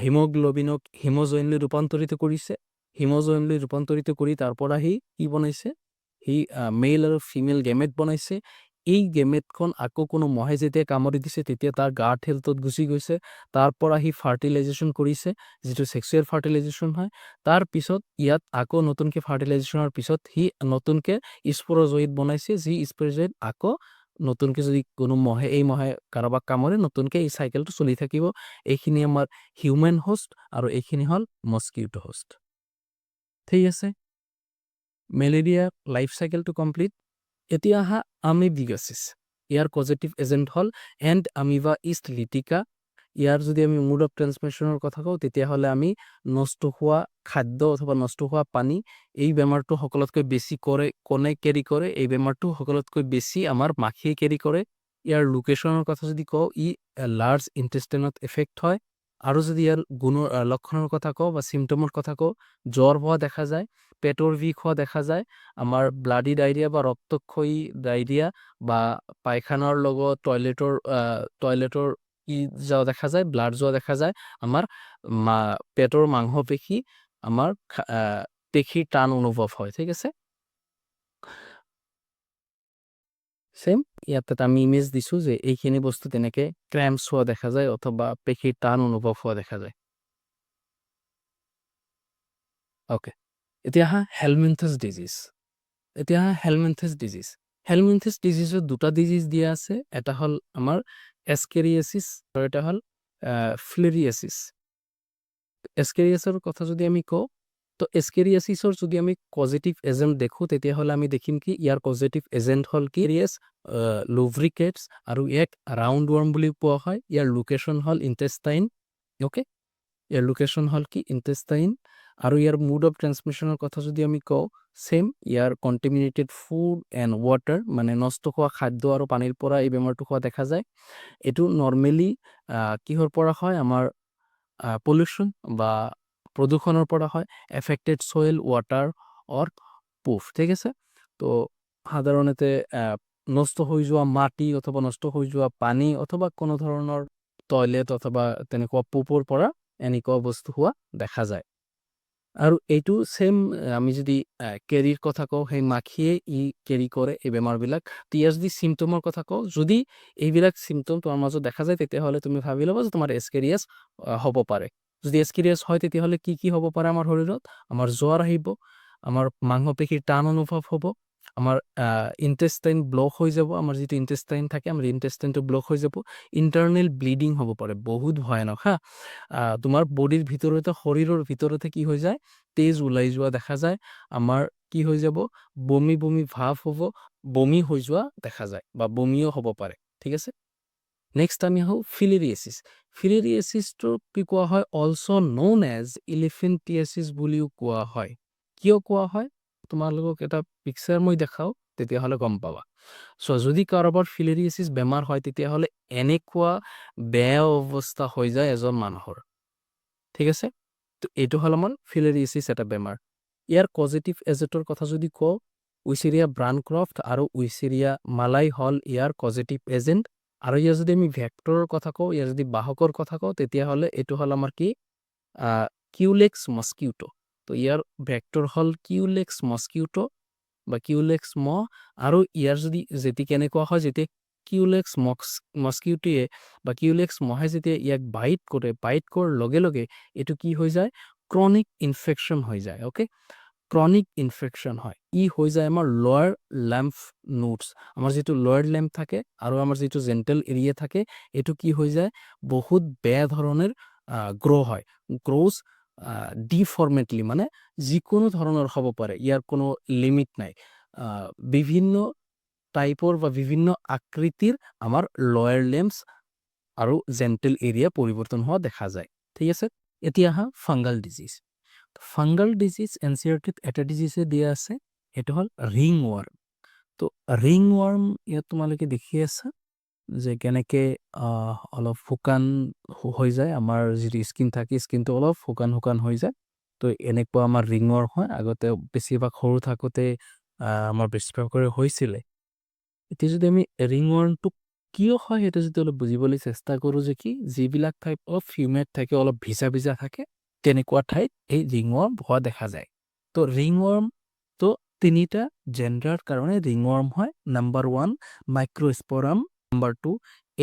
হিমোগ্লোবিনক হিমোজইনলৈ ৰূপান্তৰিত কৰিছে হিমোজইনলৈ ৰূপান্তৰিত কৰি তাৰ পৰা সি কি বনাইছে সি মেল আৰু ফিমেল গেমেট বনাইছে এই গেমেটখন আকৌ কোনো মহে যেতিয়া কামুৰি দিছে তেতিয়া তাৰ গাৰ্ড হেল্থত গুচি গৈছে তাৰ পৰা সি ফাৰ্টিলাইজেশ্যন কৰিছে যিটো সেক্সুৱেল ফাৰ্টিলাইজেশ্যন হয় তাৰ পিছত ইয়াত আকৌ নতুনকৈ ফাৰ্টিলাইজেশ্যনৰ পিছত সি নতুনকৈ স্পৰজইড বনাইছে যি স্পৰজইড আকৌ নতুনকৈ যদি কোনো মহে এই মহে কাৰোবাক কামুৰে নতুনকৈ এই চাইকেলটো চলি থাকিব এইখিনি আমাৰ হিউমেন হোষ্ট আৰু এইখিনি হ'ল মস্কিউটো হোষ্ট ঠিক আছে মেলেৰিয়া লাইফ চাইকেলটো কমপ্লিট এতিয়া আহা আমিবিগাছিছ ইয়াৰ পজিটিভ এজেণ্ট হ'ল এণ্ড আমিবা ইষ্ট লিটিকা ইয়াৰ যদি আমি মোড অফ ট্ৰেন্সমিশ্যনৰ কথা কওঁ তেতিয়াহ'লে আমি নষ্ট হোৱা খাদ্য অথবা নষ্ট হোৱা পানী এই বেমাৰটো সকলোতকৈ বেছি কোনে কেৰি কৰে এই বেমাৰটো সকলোতকৈ বেছি আমাৰ মাখিয়ে কেৰি কৰে ইয়াৰ লোকেশ্যনৰ কথা যদি কওঁ ই লাৰ্জ ইণ্টেষ্টাইনত এফেক্ট হয় আৰু যদি ইয়াৰ গুণৰ লক্ষণৰ কথা কওঁ বা চিমটমৰ কথা কওঁ জ্বৰ হোৱা দেখা যায় পেটৰ বিষ হোৱা দেখা যায় আমাৰ ব্লাডি ডায়েৰিয়া বা ৰক্তক্ষয়ী ডায়েৰিয়া বা পায়খানাৰ লগত টয়লেটৰ কি যোৱা দেখা যায় ব্লাড যোৱা দেখা যায় আমাৰ পেটৰ মাংসপেশী আমাৰ পেশীৰ টান অনুভৱ হয় ঠিক আছে সেম ইয়াতে আমি ইমেজ দিছো যে এইখিনি বস্তু তেনেকে ক্ৰেম্পছ হোৱা দেখা যায় অথবা পেশীৰ টান অনুভৱ হোৱা দেখা যায় ওকে এতিয়া হেলমিনথাছ ডিজিজৰ দুটা ডিজিজ দিয়া আছে এটা হ'ল আমাৰ এস্কেৰিয়াছিছ আৰু এটা হ'ল ফ্লেৰিয়াছিছ এস্কেৰিয়াছৰ কথা যদি আমি কওঁ তো এস্কেৰিয়াছিছৰ যদি আমি পজিটিভ এজেণ্ট দেখোঁ তেতিয়াহ'লে আমি দেখিম কি ইয়াৰ পজিটিভ এজেণ্ট হ'ল কি লুব্ৰিকেটছ আৰু ইয়াক ৰাউণ্ড ৱৰ্ম বুলি কোৱা হয় ইয়াৰ লোকেশ্যন হ'ল ইণ্টেষ্টাইন অ'কে ইয়াৰ লোকেশ্যন হ'ল কি ইণ্টেষ্টাইন আৰু ইয়াৰ মোড অফ ট্ৰেন্সমিশ্যনৰ কথা যদি আমি কওঁ সেম ইয়াৰ কণ্টেমিনেটেড ফুড এণ্ড ৱাটাৰ মানে নষ্ট হোৱা খাদ্য আৰু পানীৰ পৰা এই বেমাৰটো হোৱা দেখা যায় এইটো নৰ্মেলি কিহৰ পৰা হয় আমাৰ পলিউশ্যন বা প্ৰদূষণৰ পৰা হয় এফেক্টেড ছয়েল ৱাটাৰ অৰ পুফ ঠিক আছে তো সাধাৰণতে নষ্ট হৈ যোৱা মাটি অথবা নষ্ট হৈ যোৱা পানী অথবা কোনো ধৰণৰ টয়লেট অথবা তেনেকুৱা পুফৰ পৰা এনেকুৱা বস্তু হোৱা দেখা যায় আৰু এইটো সেম আমি যদি কেৰিৰ কথা কওঁ সেই মাখিয়ে কেৰি কৰে এই বেমাৰবিলাক ইয়াৰ যদি চিমটমৰ কথা কওঁ যদি এইবিলাক চিমটম তোমাৰ মাজত দেখা যায় তেতিয়াহ'লে তুমি ভাবি ল'বা যে তোমাৰ এস্কেৰিয়াছ হ'ব পাৰে যদি এস্কেৰিয়াছ হয় তেতিয়াহ'লে কি হ'ব পাৰে আমাৰ শৰীৰত আমাৰ জ্বৰ আহিব আমাৰ মাংসপেশীৰ টান অনুভৱ হ'ব আমাৰ ইণ্টেষ্টাইন ব্লক হৈ যাব আমাৰ যিটো ইণ্টেষ্টাইন থাকে আমাৰ ইণ্টেষ্টাইনটো ব্লক হৈ যাব ইণ্টাৰনেল ব্লিডিং হ'ব পাৰে বহুত ভয়ানক তোমাৰ বডিৰ ভিতৰতে শৰীৰৰ ভিতৰতে কি হৈ যায় তেজ ওলাই যোৱা দেখা যায় আমাৰ কি হৈ যাব বমি ভাৱ হ'ব বমি হৈ যোৱা দেখা যায় বা বমিও হ'ব পাৰে ঠিক আছে নেক্সট আমি আহোঁ ফিলেৰিয়াছিছটো কি কোৱা হয় অলছ' ন'ন এজ ইলিফেণ্টিয়াছিছ বুলিও কোৱা হয় কিয় কোৱা হয় তোমালোকক এটা পিকচাৰ মই দেখাওঁ তেতিয়াহ'লে গম পাবা যদি কাৰোবাৰ ফিলেৰিয়াছিছ বেমাৰ হয় তেতিয়াহ'লে এনেকুৱা বেয়া অৱস্থা হৈ যায় এজন মানুহৰ ঠিক আছে তো এইটো হ'ল আমাৰ ফিলেৰিয়াছিছ এটা বেমাৰ ইয়াৰ পজিটিভ এজেণ্টৰ কথা যদি কওঁ উইচেৰিয়া ব্ৰানক্ৰফ্ট আৰু উইচেৰিয়া মালাই হ'ল ইয়াৰ পজিটিভ এজেণ্ট আৰু ইয়াৰ যদি আমি ভেক্টৰৰ কথা কওঁ ইয়াৰ যদি বাহকৰ কথা কওঁ তেতিয়াহ'লে এইটো হ'ল আমাৰ কি কিউলেক্স মস্কিউটো তো ইয়াৰ ভেক্টৰ হ'ল কিউলেক্স মস্কিউটো বা কিউলেক্স মহ আৰু ইয়াৰ যদি কেনেকুৱা হয় যেতিয়া কিউলেক্স মস্কিউটিয়ে বা কিউলেক্স মহে যেতিয়া ইয়াক বাইট কৰাৰ লগে লগে এইটো কি হৈ যায়, ক্ৰনিক ইনফেকশ্যন হৈ যায়। অ'কে, ক্ৰনিক ইনফেকশ্যন হয়, ই হৈ যায় আমাৰ লৱাৰ লেম্ফ নোডছ, আমাৰ যিটো লৱাৰ লেম্প থাকে আৰু আমাৰ যিটো জেণ্টেল এৰিয়া থাকে, এইটো কি হৈ যায়, বহুত বেয়া ধৰণৰ গ্ৰ' হয়, গ্ৰ'জ ডিফৰ্মেটলি, মানে যিকোনো ধৰণৰ হ'ব পাৰে, ইয়াৰ কোনো লিমিট নাই। বিভিন্ন টাইপৰ বা বিভিন্ন আকৃতিৰ আমাৰ লয়াৰ লেম্পছ আৰু জেণ্টেল এৰিয়া পৰিৱৰ্তন হোৱা দেখা যায়। ঠিক আছে, এতিয়া আহা ফাংগাল ডিজিজ। ফাংগাল ডিজিজ এনচিআৰটিত এটা ডিজিজে দিয়া আছে, সেইটো হ'ল ৰিং ৱাৰ্ম। তো ৰিং ৱাৰ্ম ইয়াত তোমালোকে দেখি আছা যে কেনেকৈ অলপ শুকান হৈ যায়, আমাৰ যিটো স্কিন থাকে স্কিনটো অলপ শুকান হৈ যায়। তো এনেকুৱা আমাৰ ৰিং ৱাৰ্ম হয়। আগতে বেছিভাগ সৰু থাকোঁতে আমাৰ বেছিভাগৰে হৈছিলে। এতিয়া যদি আমি ৰিং ৱাৰ্মটো কিয় হয় সেইটো যদি অলপ বুজিবলৈ চেষ্টা কৰোঁ, যে কি যিবিলাক ঠাইত অলপ হিউমেড থাকে, অলপ ভিজা থাকে, তেনেকুৱা ঠাইত এই ৰিং ৱাৰ্ম হোৱা দেখা যায়। তো ৰিং ৱাৰ্ম তো তিনিটা জেণ্ডাৰ কাৰণে ৰিং ৱাৰ্ম হয়। Number 1 microsporum, number 2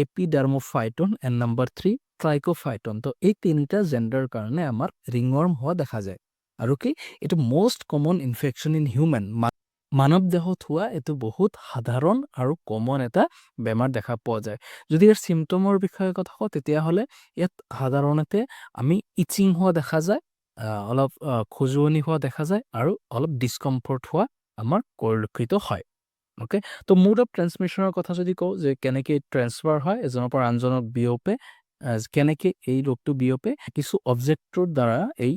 epidermophyton and number 3 trichophyton. তো এই তিনিটা জেণ্ডাৰ কাৰণে আমাৰ ৰিং ৱাৰ্ম হোৱা দেখা যায়। আৰু কি এইটো most common infection in human, মানৱ দেহত হোৱা এইটো বহুত সাধাৰণ আৰু কমন এটা বেমাৰ দেখা পোৱা যায়। যদি ইয়াৰ চিমটমৰ বিষয়ে কথা কওঁ, তেতিয়াহ'লে ইয়াত সাধাৰণতে আমি ইচিং হোৱা দেখা যায়, অলপ খজুৱনি হোৱা দেখা যায়, আৰু অলপ ডিছকমফৰ্ট হোৱা আমাৰ পৰিলক্ষিত হয়। অ'কে, তো মোড অফ ট্ৰেন্সমিশ্যনৰ কথা যদি কওঁ, যে কেনেকৈ ট্ৰেন্সফাৰ হয় এজনৰ পৰা আনজনক বিয়পে, কেনেকৈ এই ৰোগটো বিয়পে, কিছু অবজেক্টৰ দ্বাৰা এই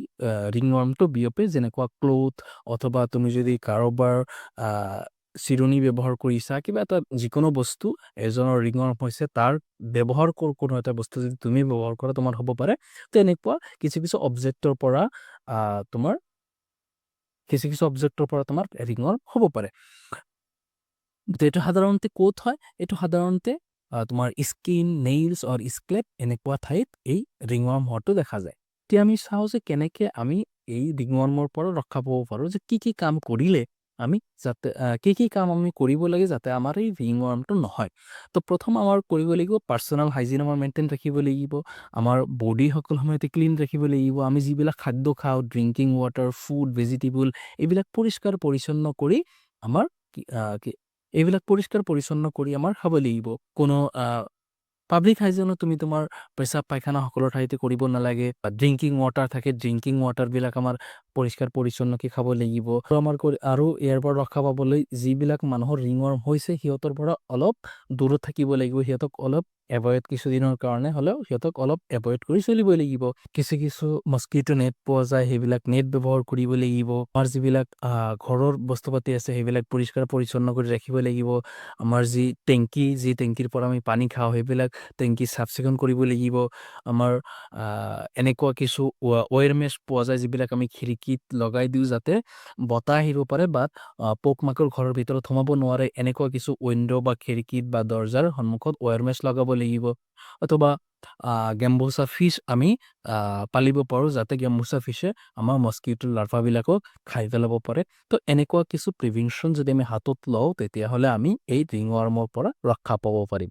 ৰিং ৱাৰ্মটো বিয়পে, যেনেকুৱা ক্লথ, অথবা তুমি যদি কাৰোবাৰ চিৰণি ব্যৱহাৰ কৰিছা, কিবা এটা যিকোনো বস্তু এজনৰ ৰিং ৱাৰ্ম হৈছে, তাৰ ব্যৱহাৰ কোনো এটা বস্তু যদি তুমি ব্যৱহাৰ কৰা, তোমাৰ হ'ব পাৰে। তেনেকুৱা কিছু অবজেক্টৰ পৰা তোমাৰ ৰিং ৱাৰ্ম হ'ব পাৰে। তো এইটো সাধাৰণতে ক'ত হয়? এইটো সাধাৰণতে তোমাৰ স্কিন, নেইলছ অৰ স্ক্লেপ, এনেকুৱা ঠাইত এই ৰিং ৱাৰ্ম হোৱাটো দেখা যায়। এতিয়া আমি চাওঁ যে কেনেকৈ আমি এই ৰিং ৱাৰ্মৰ পৰা ৰক্ষা পাব পাৰোঁ, যে কি কাম কৰিলে আমি যাতে কি কাম আমি কৰিব লাগে যাতে আমাৰ এই ৰিং ৱাৰ্মটো নহয়। তো প্ৰথম আমাৰ কৰিব লাগিব, পাৰ্চনেল হাইজিন আমাৰ মেইনটেইন ৰাখিব লাগিব, আমাৰ বডি সকলো সময়তে ক্লিন ৰাখিব লাগিব, আমি যিবিলাক খাদ্য খাওঁ, ড্ৰিংকিং ৱাটাৰ, ফুড, ভেজিটেবল, এইবিলাক পৰিষ্কাৰ পৰিচ্ছন্ন কৰি আমাৰ আমাৰ খাব লাগিব। কোনো পাব্লিক হাইজিনো তুমি তোমাৰ পেচাব পায়খানা সকলো ঠাইতে কৰিব নালাগে। ড্ৰিংকিং ৱাটাৰ থাকে, ড্ৰিংকিং ৱাটাৰবিলাক আমাৰ পৰিষ্কাৰ পৰিচ্ছন্নকৈ খাব লাগিব। আৰু ইয়াৰ পৰা ৰক্ষা পাবলৈ যিবিলাক মানুহৰ ৰিং ৱাৰ্ম হৈছে, সিহঁতৰ পৰা অলপ দূৰত থাকিব লাগিব, সিহঁতক অলপ এভইড, কিছুদিনৰ কাৰণে হ'লেও সিহঁতক অলপ এভইড কৰি চলিব লাগিব। কিছু মস্কিটো নেট পোৱা যায়, সেইবিলাক নেট ব্যৱহাৰ কৰিব লাগিব। আমাৰ যিবিলাক ঘৰৰ বস্তু পাতি আছে, সেইবিলাক পৰিষ্কাৰ পৰিচ্ছন্ন কৰি ৰাখিব লাগিব। আমাৰ যি টেংকিৰ পৰা আমি পানী খাওঁ, সেইবিলাক টেংকি চাফ চিকুণ কৰিব লাগিব। আমাৰ এনেকুৱা কিছু ৱায়াৰ মেছ পোৱা যায়, যিবিলাক আমি খিৰিকীত লগাই দিওঁ, যাতে বতাহ আহিব পাৰে বা পোক মাকৰ ঘৰৰ ভিতৰত সোমাব নোৱাৰে। এনেকুৱা কিছু উইণ্ডো বা খিৰিকীত বা দৰ্জাৰ সন্মুখত ৱায়াৰ মেছ লগাব লাগিব। অথবা গেম্বুচা ফিছ আমি পালিব পাৰোঁ, যাতে গেম্বুচা ফিছে আমাৰ মস্কিটো লাৰ্ভাবিলাকক খাই পেলাব পাৰে। তো এনেকুৱা কিছু প্ৰিভেনশ্যন যদি আমি হাতত লওঁ, তেতিয়াহ'লে আমি এই ৰিং ৱাৰ্মৰ পৰা ৰক্ষা পাব পাৰিম।